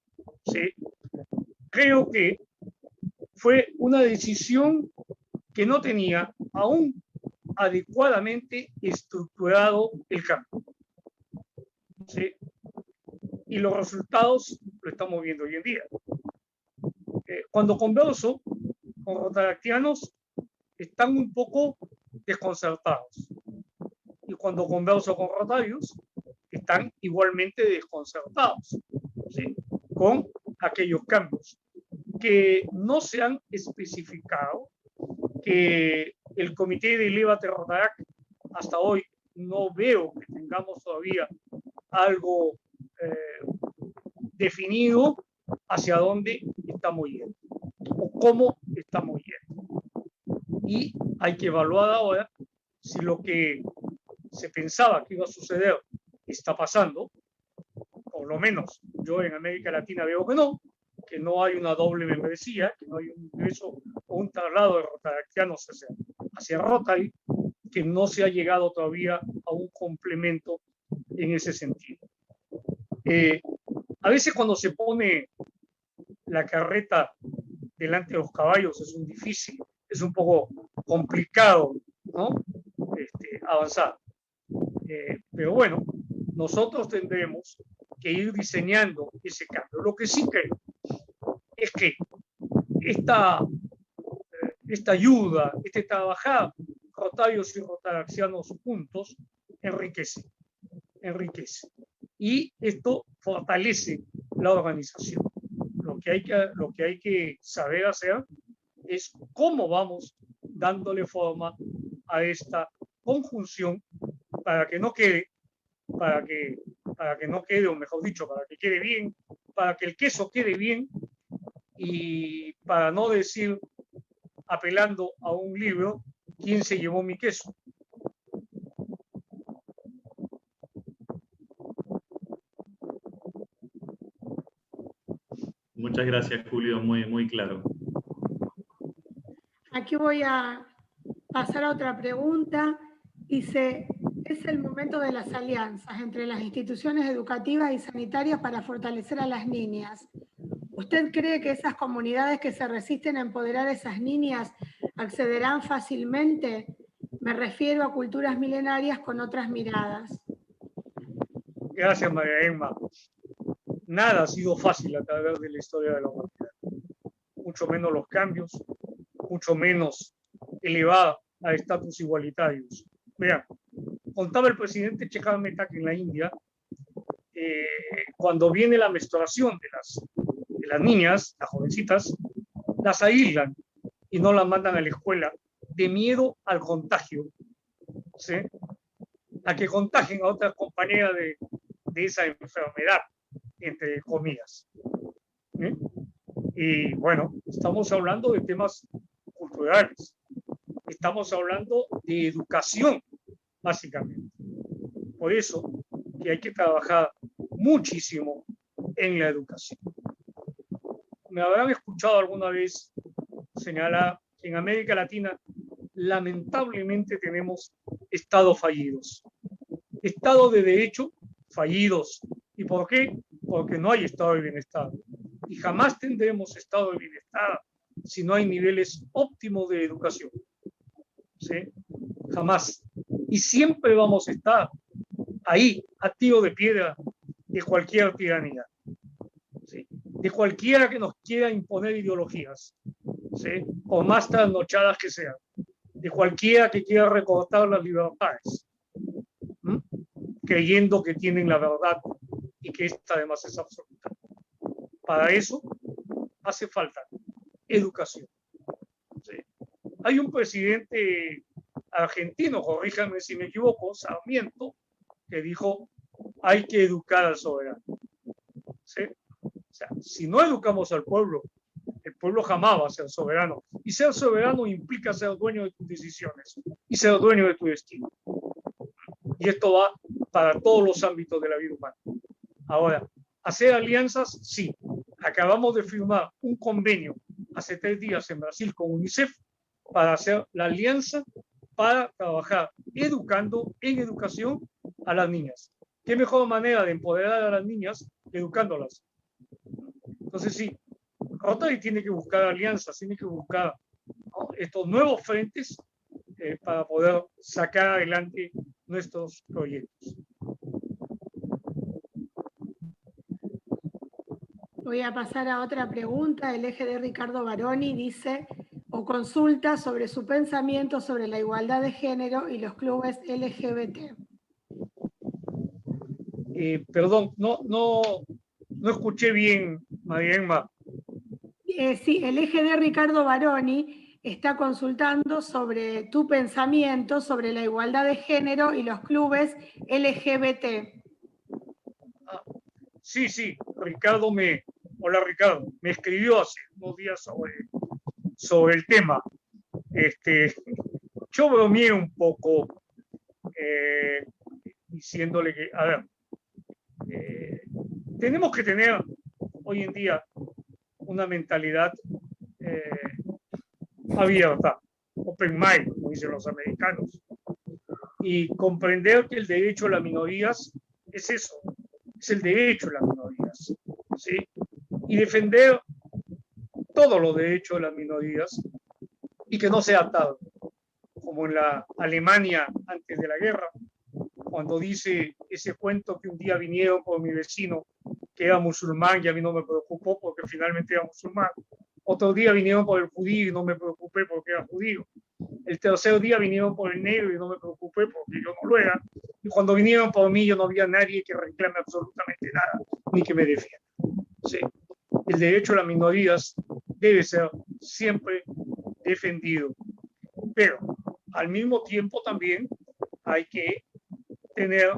¿sí? Creo que fue una decisión que no tenía aún adecuadamente estructurado el cambio, ¿sí? Y los resultados lo estamos viendo hoy en día. Cuando converso con rotaractianos, están un poco desconcertados. Y cuando converso con rotarios, están igualmente desconcertados, ¿sí? Con aquellos cambios que no se han especificado, que el Comité de Elevate Rotaract hasta hoy no veo que tengamos todavía algo definido hacia dónde estamos yendo o cómo estamos yendo. Y hay que evaluar ahora si lo que se pensaba que iba a suceder está pasando. Por lo menos yo en América Latina veo que no hay una doble membresía, que no hay un ingreso o un traslado de rotaractianos hacia Rotary, que no se ha llegado todavía a un complemento en ese sentido. A veces cuando se pone la carreta delante de los caballos es un poco complicado, ¿no? Avanzar. Pero bueno, nosotros tendremos que ir diseñando ese cambio. Lo que sí creo es que esta ayuda, trabajar rotarios y rotaraxianos juntos, enriquece. Y esto fortalece la organización. Lo que hay que saber hacer es cómo vamos dándole forma a esta conjunción para que no quede, para que no quede, o mejor dicho, para que quede bien, para que el queso quede bien, y para no decir, apelando a un libro, ¿quién se llevó mi queso? Muchas gracias, Julio, muy claro. Aquí voy a pasar a otra pregunta. Dice, es el momento de las alianzas entre las instituciones educativas y sanitarias para fortalecer a las niñas. ¿Usted cree que esas comunidades que se resisten a empoderar a esas niñas accederán fácilmente? Me refiero a culturas milenarias con otras miradas. Gracias, María Emma. Nada ha sido fácil a través de la historia de la humanidad. Mucho menos los cambios, mucho menos elevar a estatus igualitarios. Vean, contaba el presidente Chekhar Mehta que en la India, cuando viene la menstruación de las niñas, las jovencitas, las aíslan y no las mandan a la escuela de miedo al contagio, ¿sí? A que contagien a otras compañeras de esa enfermedad, entre comillas. ¿Sí? Y bueno, estamos hablando de temas culturales, estamos hablando de educación, básicamente. Por eso que hay que trabajar muchísimo en la educación. Me habrán escuchado alguna vez señalar que en América Latina lamentablemente tenemos estados fallidos, estados de derecho fallidos. ¿Y por qué? Porque no hay estado de bienestar. Y jamás tendremos estado de bienestar si no hay niveles óptimos de educación. ¿Sí? Jamás. Y siempre vamos a estar ahí, a tiro de piedra de cualquier tiranía. ¿Sí? De cualquiera que nos quiera imponer ideologías. ¿Sí? Por más trasnochadas que sean. De cualquiera que quiera recortar las libertades. Creyendo que tienen la verdad y que esta además es absoluta. Para eso hace falta educación. ¿Sí? Hay un presidente argentino, corríjame si me equivoco, Sarmiento, que dijo, hay que educar al soberano. ¿Sí? O sea, si no educamos al pueblo, el pueblo jamás va a ser soberano. Y ser soberano implica ser dueño de tus decisiones y ser dueño de tu destino. Y esto va para todos los ámbitos de la vida humana. Ahora, hacer alianzas, sí. Acabamos de firmar un convenio hace 3 días en Brasil con UNICEF para hacer la alianza para trabajar educando en educación a las niñas. ¿Qué mejor manera de empoderar a las niñas educándolas? Entonces sí, Rotary tiene que buscar alianzas, tiene que buscar, ¿no?, estos nuevos frentes para poder sacar adelante nuestros proyectos. Voy a pasar a otra pregunta. El eje de Ricardo Baroni dice, o consulta sobre su pensamiento sobre la igualdad de género y los clubes LGBT. Perdón, no escuché bien, María Emma. Sí, el eje de Ricardo Baroni está consultando sobre tu pensamiento sobre la igualdad de género y los clubes LGBT. Sí, hola Ricardo, me escribió hace unos días sobre el tema. Yo bromeé un poco diciéndole que, a ver, tenemos que tener hoy en día una mentalidad abierta, open mind, como dicen los americanos. y comprender que el derecho a las minorías es eso, es el derecho a las minorías, ¿sí? Y defender todos los derechos de las minorías y que no sea atado, como en la Alemania antes de la guerra, cuando dice ese cuento que un día vinieron por mi vecino que era musulmán y a mí no me preocupó porque finalmente era musulmán. Otro día vinieron por el judío y no me preocupé porque era judío. El tercer día vinieron por el negro y no me preocupé porque yo no lo era. Y cuando vinieron por mí, yo no había nadie que reclame absolutamente nada, ni que me defienda. Sí. El derecho a las minorías debe ser siempre defendido. Pero al mismo tiempo también hay que tener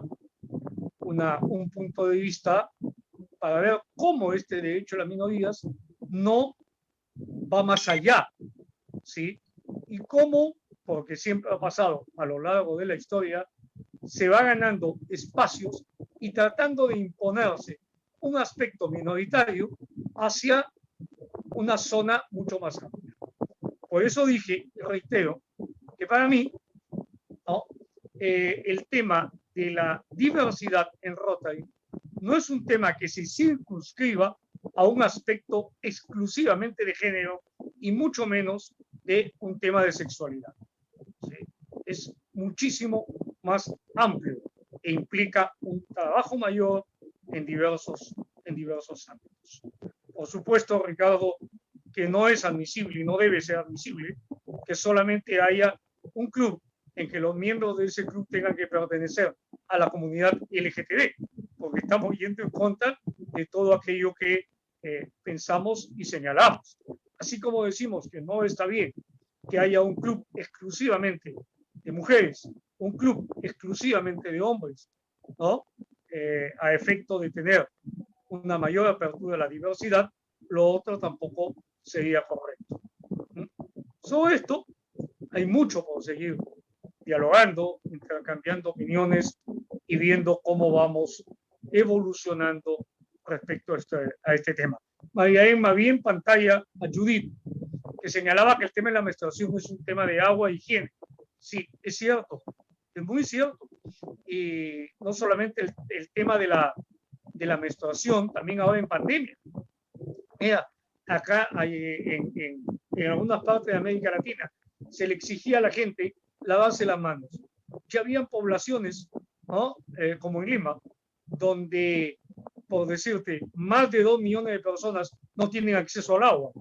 un punto de vista para ver cómo este derecho a las minorías no va más allá, ¿sí? Y cómo, porque siempre ha pasado a lo largo de la historia, se va ganando espacios y tratando de imponerse un aspecto minoritario hacia una zona mucho más amplia. Por eso dije, reitero, que para mí, ¿no? El tema de la diversidad en Rotary no es un tema que se circunscriba a un aspecto exclusivamente de género y mucho menos de un tema de sexualidad. ¿Sí? Es muchísimo más amplio e implica un trabajo mayor en diversos ámbitos. Por supuesto, Ricardo, que no es admisible y no debe ser admisible que solamente haya un club en que los miembros de ese club tengan que pertenecer a la comunidad LGTB, porque estamos yendo en contra de todo aquello que pensamos y señalamos. Así como decimos que no está bien que haya un club exclusivamente de mujeres, un club exclusivamente de hombres, ¿no? A efecto de tener una mayor apertura a la diversidad, lo otro tampoco sería correcto. Sobre esto hay mucho por seguir dialogando, intercambiando opiniones y viendo cómo vamos evolucionando respecto a este tema. María Emma, vi en pantalla a Judith, que señalaba que el tema de la menstruación es un tema de agua e higiene. Sí, es cierto, es muy cierto. Y no solamente el tema de la menstruación, también ahora en pandemia. Mira, acá en algunas partes de América Latina se le exigía a la gente lavarse las manos. Ya habían poblaciones, ¿no? Como en Lima, donde, por decirte, más de 2 millones de personas no tienen acceso al agua.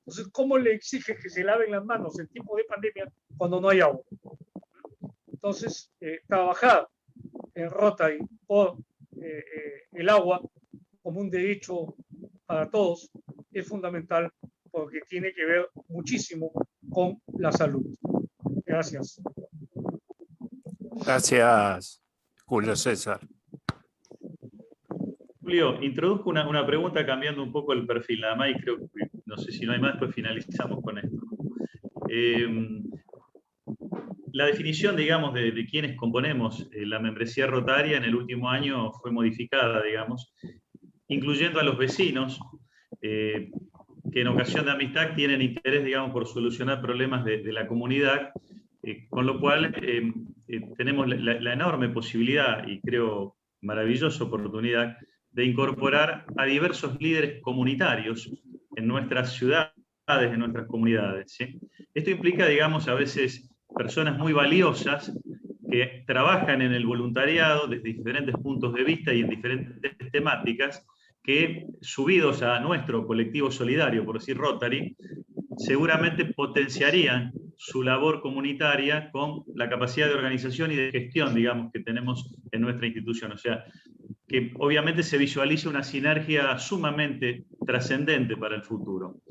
Entonces, ¿cómo le exige que se laven las manos en tiempo de pandemia cuando no hay agua? Entonces, trabajar en Rotary por el agua como un derecho para todos es fundamental porque tiene que ver muchísimo con la salud. Gracias. Gracias, Julio César. Julio, introduzco una pregunta cambiando un poco el perfil, nada más, y creo que, no sé si no hay más, después finalizamos con esto. La definición, digamos, de quienes componemos la membresía rotaria en el último año fue modificada, digamos, incluyendo a los vecinos, que en ocasión de amistad tienen interés, digamos, por solucionar problemas de la comunidad, con lo cual tenemos la enorme posibilidad, y creo maravillosa oportunidad, de incorporar a diversos líderes comunitarios en nuestras ciudades, en nuestras comunidades, ¿sí? Esto implica, digamos, a veces personas muy valiosas que trabajan en el voluntariado desde diferentes puntos de vista y en diferentes temáticas, que subidos a nuestro colectivo solidario, por decir Rotary, seguramente potenciarían su labor comunitaria con la capacidad de organización y de gestión, digamos, que tenemos en nuestra institución. O sea, que obviamente se visualiza una sinergia sumamente trascendente para el futuro.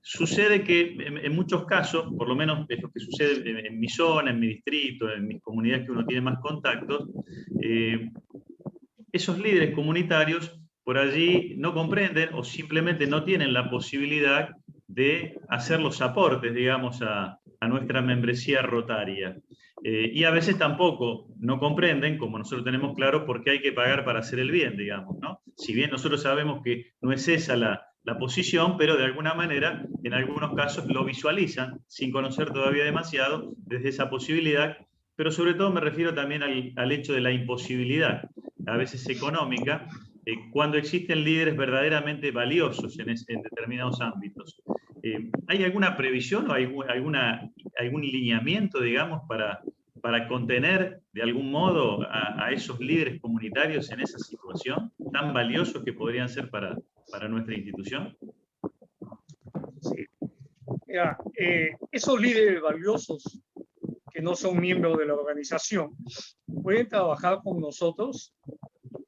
Sucede que en muchos casos, por lo menos es lo que sucede en mi zona, en mi distrito, en mis comunidades que uno tiene más contactos, esos líderes comunitarios por allí no comprenden o simplemente no tienen la posibilidad de hacer los aportes, digamos, a nuestra membresía rotaria. Y a veces tampoco no comprenden, como nosotros tenemos claro, por qué hay que pagar para hacer el bien, digamos, ¿no? Si bien nosotros sabemos que no es esa la posición, pero de alguna manera, en algunos casos lo visualizan, sin conocer todavía demasiado, desde esa posibilidad pero sobre todo me refiero también al hecho de la imposibilidad, a veces económica, cuando existen líderes verdaderamente valiosos en determinados ámbitos. ¿Hay alguna previsión o algún lineamiento, digamos, para contener de algún modo a esos líderes comunitarios en esa situación tan valiosos que podrían ser para nuestra institución? Sí. Mira, esos líderes valiosos que no son miembros de la organización pueden trabajar con nosotros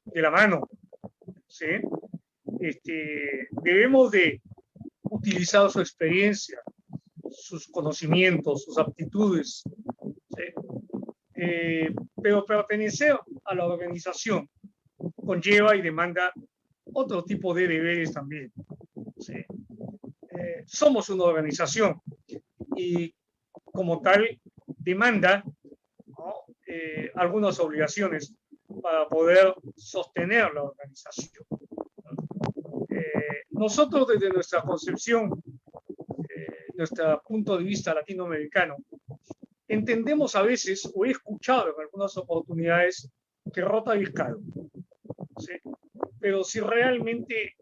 de la mano, ¿sí? Debemos de utilizar su experiencia, sus conocimientos, sus aptitudes, ¿sí? Pero pertenecer a la organización conlleva y demanda otro tipo de deberes también, ¿sí? Somos una organización y como tal demanda, ¿no?, algunas obligaciones para poder sostener la organización. Nosotros desde nuestra concepción, nuestro punto de vista latinoamericano, entendemos a veces, o he escuchado en algunas oportunidades, que Rotary es caro, ¿sí? Pero si realmente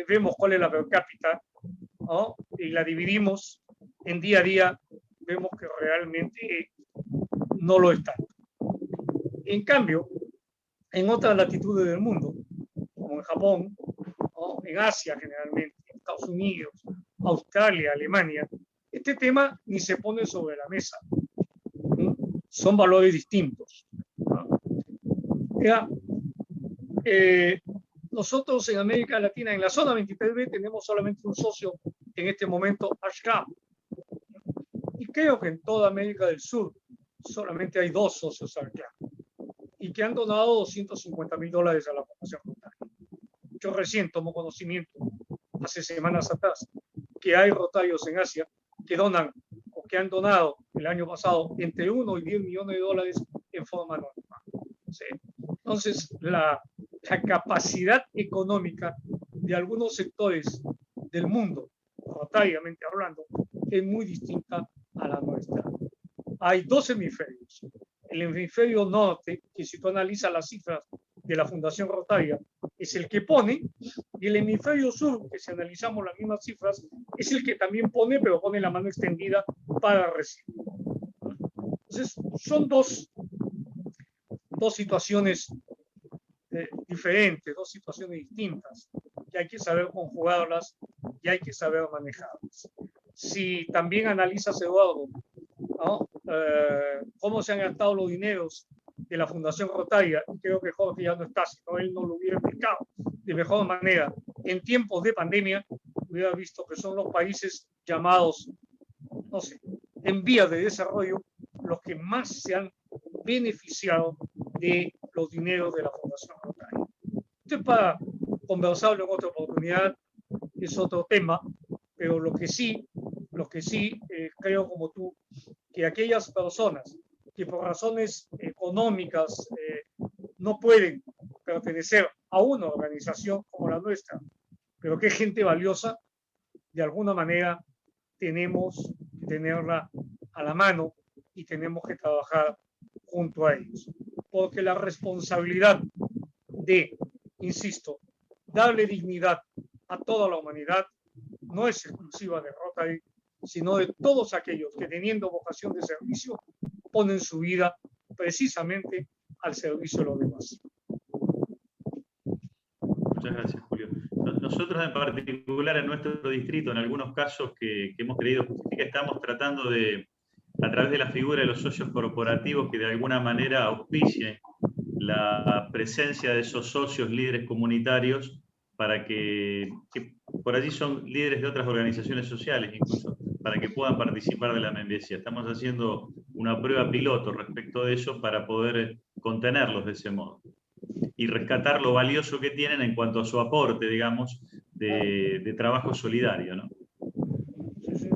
vemos cuál es la per cápita, ¿no?, y la dividimos en día a día, vemos que realmente no lo es tanto. En cambio, en otras latitudes del mundo, como en Japón, ¿no?, en Asia generalmente, en Estados Unidos, Australia, Alemania, este tema ni se pone sobre la mesa. Son valores distintos, ¿no? Ya, nosotros en América Latina, en la zona 23B, tenemos solamente un socio en este momento, Ashram. Y creo que en toda América del Sur solamente hay 2 socios Ashram. Y que han donado $250,000 a la Fundación Rotary. Yo recién tomo conocimiento, hace semanas atrás, que hay rotarios en Asia que donan o que han donado el año pasado entre 1 y 10 millones de dólares en forma normal, ¿sí? Entonces, la capacidad económica de algunos sectores del mundo, rotariamente hablando, es muy distinta a la nuestra. Hay 2 hemisferios. El hemisferio norte, que si tú analizas las cifras de la Fundación Rotaria, es el que pone, y el hemisferio sur, que si analizamos las mismas cifras, es el que también pone, pero pone la mano extendida para recibir. Entonces, son dos situaciones diferentes, 2 situaciones distintas, que hay que saber conjugarlas y hay que saber manejarlas. Si también analizas, Eduardo, ¿no?, cómo se han gastado los dineros de la Fundación Rotaria, creo que Jorge ya no está, si no él no lo hubiera explicado de mejor manera. En tiempos de pandemia, hubiera visto que son los países llamados, no sé, en vías de desarrollo, los que más se han beneficiado de los dineros de la Fundación Rotaria. Esto es para conversarlo en otra oportunidad, es otro tema, pero lo que sí creo como tú, que aquellas personas que por razones económicas no pueden pertenecer a una organización como la nuestra, pero que es gente valiosa, de alguna manera tenemos que tenerla a la mano y tenemos que trabajar junto a ellos. Porque la responsabilidad de, insisto, darle dignidad a toda la humanidad no es exclusiva de Rotary, sino de todos aquellos que, teniendo vocación de servicio, ponen su vida precisamente al servicio de los demás. Muchas gracias, Julio. Nosotros en particular en nuestro distrito, en algunos casos que hemos querido justificar, estamos tratando de, a través de la figura de los socios corporativos, que de alguna manera auspicien la presencia de esos socios líderes comunitarios, para que por allí son líderes de otras organizaciones sociales incluso, para que puedan participar de la membresía. Estamos haciendo una prueba piloto respecto de eso para poder contenerlos de ese modo y rescatar lo valioso que tienen en cuanto a su aporte, digamos, de trabajo solidario, ¿no? Sí, sí.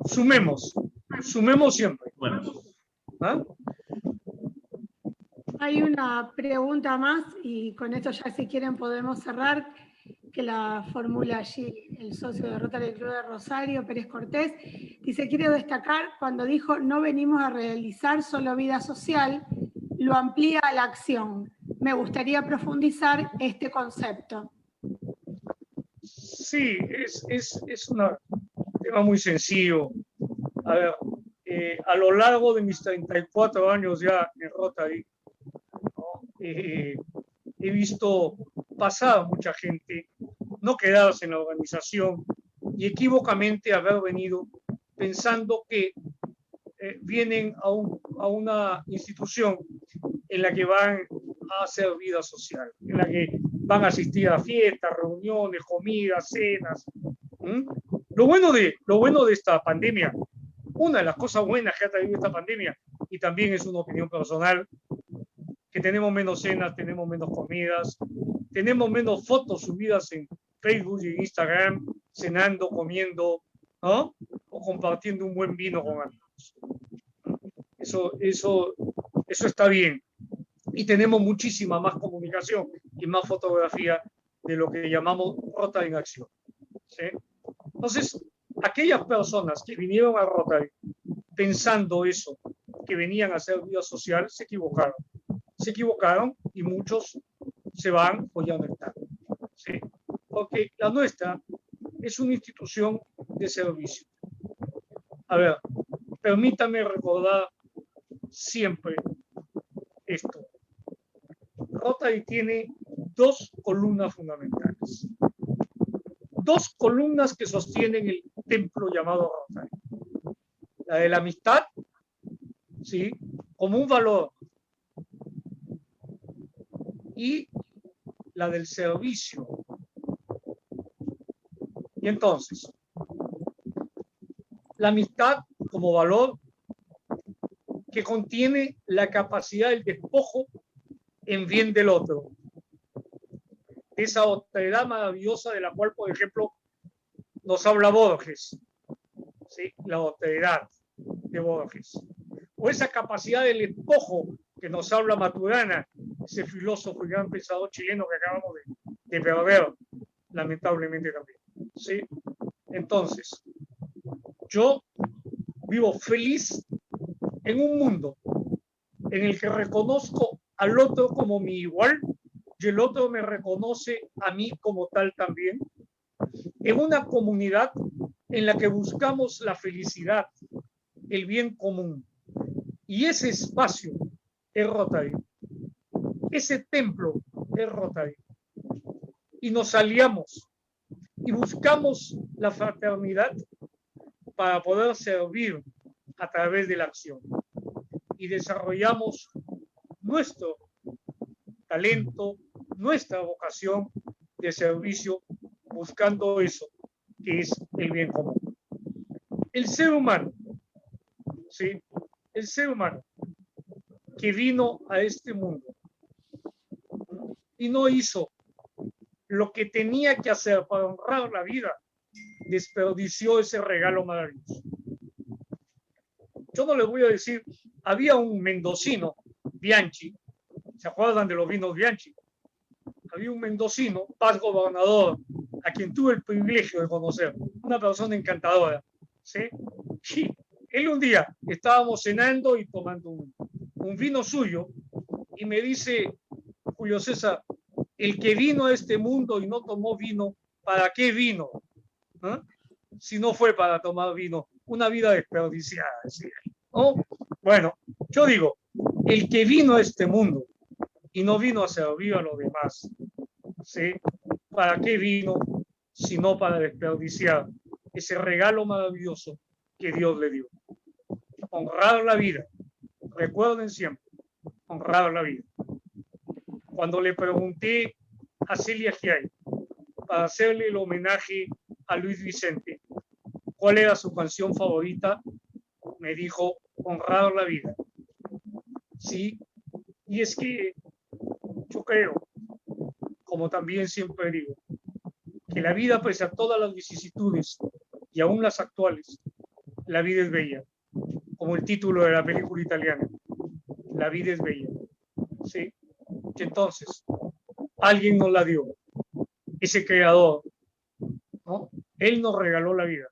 Sumemos siempre. Bueno. ¿Ah? Hay una pregunta más y con esto ya si quieren podemos cerrar, que la formula allí el socio de Rotary Club de Rosario, Pérez Cortés. Dice, quiero destacar cuando dijo, no venimos a realizar solo vida social, lo amplía a la acción. Me gustaría profundizar este concepto. Sí, es un tema muy sencillo. A ver, a lo largo de mis 34 años ya en Rotary, ¿no? He visto pasar a mucha gente, no quedarse en la organización y equívocamente haber venido pensando que vienen a una institución en la que van a hacer vida social, en la que van a asistir a fiestas, reuniones, comidas, cenas. Lo bueno de esta pandemia, una de las cosas buenas que ha traído esta pandemia, y también es una opinión personal, que tenemos menos cenas, tenemos menos comidas, tenemos menos fotos subidas en Facebook y en Instagram, cenando, comiendo, ¿no? O compartiendo un buen vino con amigos. Eso está bien. Y tenemos muchísima más comunicación y más fotografía de lo que llamamos Rotary en acción, ¿sí? Entonces, aquellas personas que vinieron a Rotary pensando eso, que venían a hacer vida social, se equivocaron. Se equivocaron y muchos se van o ya no están, ¿sí? Porque la nuestra es una institución de servicio. A ver, permítame recordar siempre esto. Rotary tiene dos columnas fundamentales. Dos columnas que sostienen el templo llamado Rotary. La de la amistad, ¿sí?, como un valor, y la del servicio. Y entonces, la amistad como valor que contiene la capacidad del despojo en bien del otro. Esa otredad maravillosa de la cual, por ejemplo, nos habla Borges, ¿sí?, la otredad de Borges. O esa capacidad del despojo que nos habla Maturana, ese filósofo y gran pensador chileno que acabamos de perder, lamentablemente también, ¿sí? Entonces, yo vivo feliz en un mundo en el que reconozco al otro como mi igual y el otro me reconoce a mí como tal también, en una comunidad en la que buscamos la felicidad, el bien común. Y ese espacio es Rotary. Ese templo es Rotary. Y nos aliamos y buscamos la fraternidad para poder servir a través de la acción. Y desarrollamos nuestro talento, nuestra vocación de servicio, buscando eso que es el bien común. El ser humano, ¿sí?, el ser humano que vino a este mundo y no hizo lo que tenía que hacer para honrar la vida, desperdició ese regalo maravilloso. Yo no les voy a decir, había un mendocino, Bianchi, ¿se acuerdan de los vinos Bianchi? Había un mendocino, paz gobernador, a quien tuve el privilegio de conocer, una persona encantadora, ¿sí? Y él un día estábamos cenando y tomando un vino suyo y me dice, Julio César, el que vino a este mundo y no tomó vino, ¿para qué vino? ¿Eh? Si no fue para tomar vino, una vida desperdiciada, ¿sí? ¿No? Bueno, yo digo, el que vino a este mundo y no vino a servir a los demás, ¿sí?, ¿para qué vino si no para desperdiciar ese regalo maravilloso que Dios le dio? Honrar la vida. Recuerden siempre, honrar la vida. Cuando le pregunté a Celia Giay para hacerle el homenaje a Luis Vicente, ¿cuál era su canción favorita?, me dijo, honrar la vida. Sí, y es que yo creo, como también siempre digo, que la vida, pese a todas las vicisitudes y aún las actuales, la vida es bella, como el título de la película italiana, la vida es bella, ¿sí? Y entonces, alguien nos la dio, ese creador, ¿no? Él nos regaló la vida.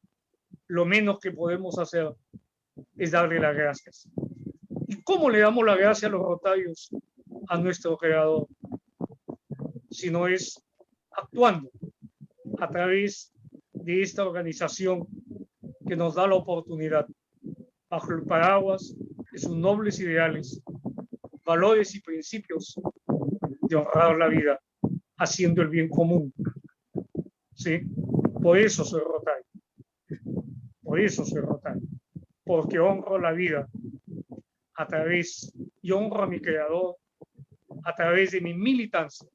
Lo menos que podemos hacer es darle las gracias. ¿Y cómo le damos las gracias a los rotarios a nuestro creador? Si no es actuando a través de esta organización que nos da la oportunidad, bajo el paraguas de sus nobles ideales, valores y principios, de honrar la vida, haciendo el bien común. ¿Sí? Por eso soy rotario. Por eso soy rotario. Porque honro la vida a través, y honro a mi creador a través de mi militancia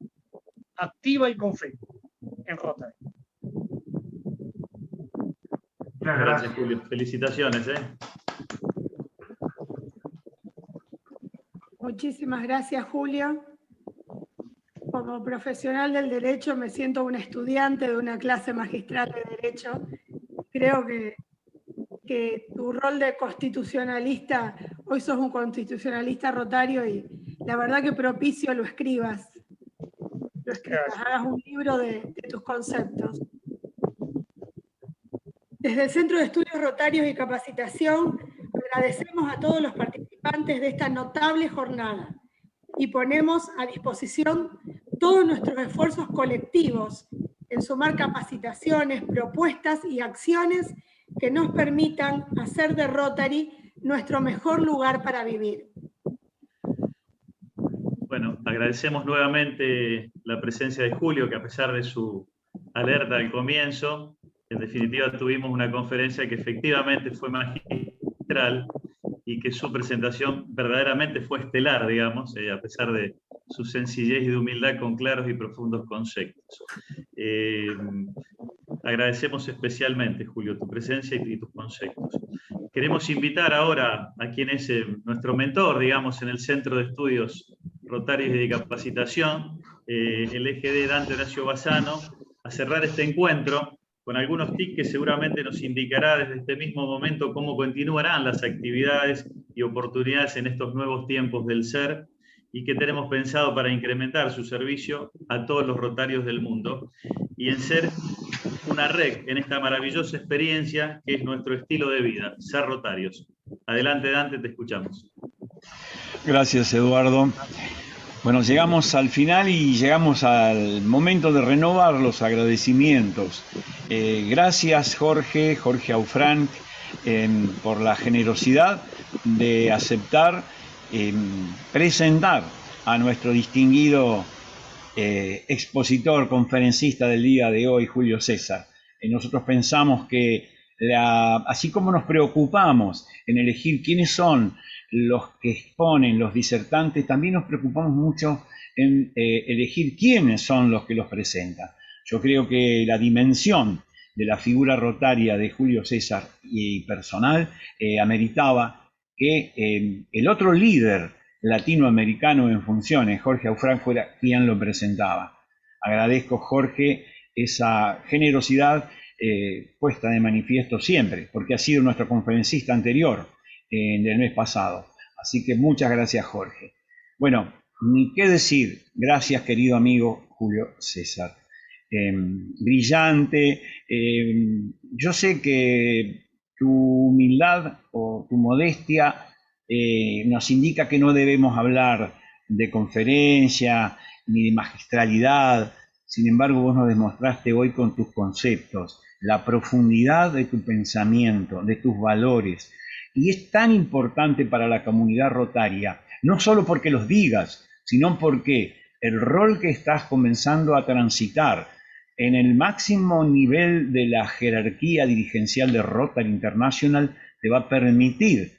activa y con fe en Rotario. Gracias, Julio. Felicitaciones. Muchísimas gracias, Julio. Como profesional del derecho me siento un estudiante de una clase magistral de derecho. Creo que tu rol de constitucionalista, hoy sos un constitucionalista rotario y la verdad que propicio lo escribas, hagas un libro de tus conceptos. Desde el Centro de Estudios Rotarios y Capacitación agradecemos a todos los participantes de esta notable jornada y ponemos a disposición todos nuestros esfuerzos colectivos en sumar capacitaciones, propuestas y acciones que nos permitan hacer de Rotary nuestro mejor lugar para vivir. Bueno, agradecemos nuevamente la presencia de Julio, que a pesar de su alerta al comienzo, en definitiva tuvimos una conferencia que efectivamente fue magistral y que su presentación verdaderamente fue estelar, digamos, a pesar de su sencillez y de humildad con claros y profundos conceptos. Agradecemos especialmente, Julio, tu presencia y tus conceptos. Queremos invitar ahora a quien es nuestro mentor, digamos, en el Centro de Estudios Rotarios y de Capacitación, el EGD Dante Horacio Bassano, a cerrar este encuentro con algunos tips que seguramente nos indicará desde este mismo momento cómo continuarán las actividades y oportunidades en estos nuevos tiempos del ser y que tenemos pensado para incrementar su servicio a todos los rotarios del mundo y en ser una red en esta maravillosa experiencia que es nuestro estilo de vida, ser rotarios. Adelante, Dante, te escuchamos. Gracias, Eduardo. Bueno, llegamos al final y llegamos al momento de renovar los agradecimientos. Gracias, Jorge Aufranc, por la generosidad de aceptar presentar a nuestro distinguido expositor, conferencista del día de hoy, Julio César. Nosotros pensamos que, así como nos preocupamos en elegir quiénes son los que exponen, los disertantes, también nos preocupamos mucho en elegir quiénes son los que los presentan. Yo creo que la dimensión de la figura rotaria de Julio César y personal ameritaba que el otro líder latinoamericano en funciones, Jorge Aufranc, fuera quien lo presentaba. Agradezco, Jorge, esa generosidad puesta de manifiesto siempre, porque ha sido nuestro conferencista anterior del mes pasado. Así que muchas gracias, Jorge. Bueno, ni qué decir. Gracias, querido amigo Julio César. Brillante. Yo sé que tu humildad o tu modestia nos indica que no debemos hablar de conferencia ni de magistralidad. Sin embargo, vos nos demostraste hoy con tus conceptos la profundidad de tu pensamiento, de tus valores. Y es tan importante para la comunidad rotaria, no solo porque los digas, sino porque el rol que estás comenzando a transitar en el máximo nivel de la jerarquía dirigencial de Rotary International te va a permitir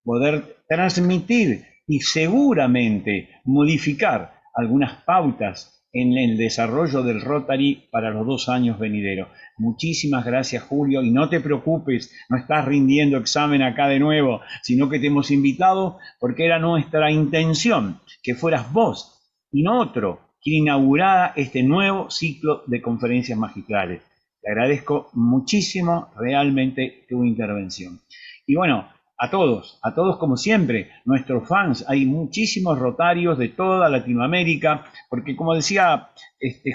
poder transmitir y seguramente modificar algunas pautas en el desarrollo del Rotary para los 2 años venideros. Muchísimas gracias, Julio, y no te preocupes, no estás rindiendo examen acá de nuevo, sino que te hemos invitado porque era nuestra intención que fueras vos y no otro quien inaugurara este nuevo ciclo de conferencias magistrales. Te agradezco muchísimo realmente tu intervención. Y bueno, a todos como siempre, nuestros fans. Hay muchísimos rotarios de toda Latinoamérica, porque como decía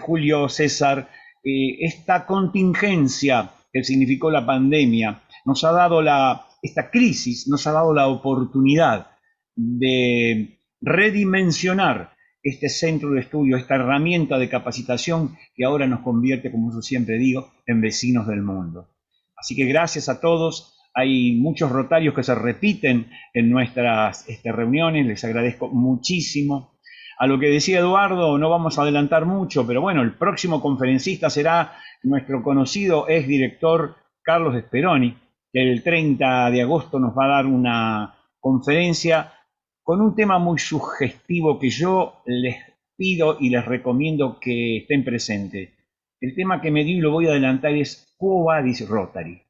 Julio César, esta contingencia que significó la pandemia nos ha dado esta crisis nos ha dado la oportunidad de redimensionar este centro de estudio, esta herramienta de capacitación que ahora nos convierte, como yo siempre digo, en vecinos del mundo. Así que gracias a todos. Hay muchos rotarios que se repiten en nuestras reuniones, les agradezco muchísimo. A lo que decía Eduardo, no vamos a adelantar mucho, pero bueno, el próximo conferencista será nuestro conocido exdirector Carlos Speroni, que el 30 de agosto nos va a dar una conferencia con un tema muy sugestivo que yo les pido y les recomiendo que estén presentes. El tema que me dio y lo voy a adelantar es Quo Vadis Rotary.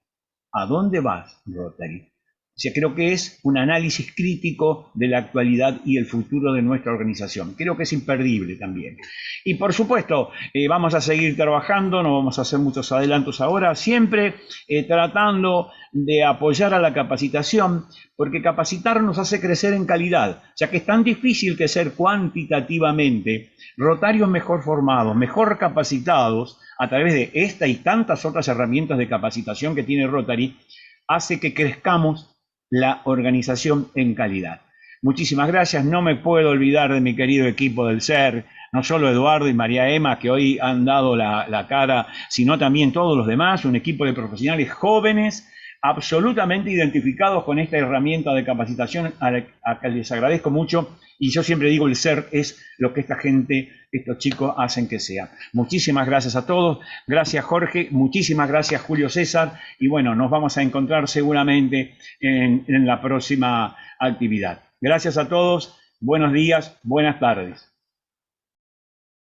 ¿A dónde vas, Rotary? O sea, creo que es un análisis crítico de la actualidad y el futuro de nuestra organización. Creo que es imperdible también. Y por supuesto, vamos a seguir trabajando, no vamos a hacer muchos adelantos ahora, siempre tratando de apoyar a la capacitación, porque capacitar nos hace crecer en calidad, ya que es tan difícil crecer cuantitativamente. Rotarios mejor formados, mejor capacitados, a través de esta y tantas otras herramientas de capacitación que tiene Rotary, hace que crezcamos la organización en calidad. Muchísimas gracias. No me puedo olvidar de mi querido equipo del SER, no solo Eduardo y María Emma, que hoy han dado la cara, sino también todos los demás, un equipo de profesionales jóvenes, absolutamente identificados con esta herramienta de capacitación, a que les agradezco mucho. Y yo siempre digo, el SER es lo que esta gente, estos chicos hacen que sea. Muchísimas gracias a todos. Gracias, Jorge. Muchísimas gracias, Julio César. Y bueno, nos vamos a encontrar seguramente en la próxima actividad. Gracias a todos. Buenos días, buenas tardes.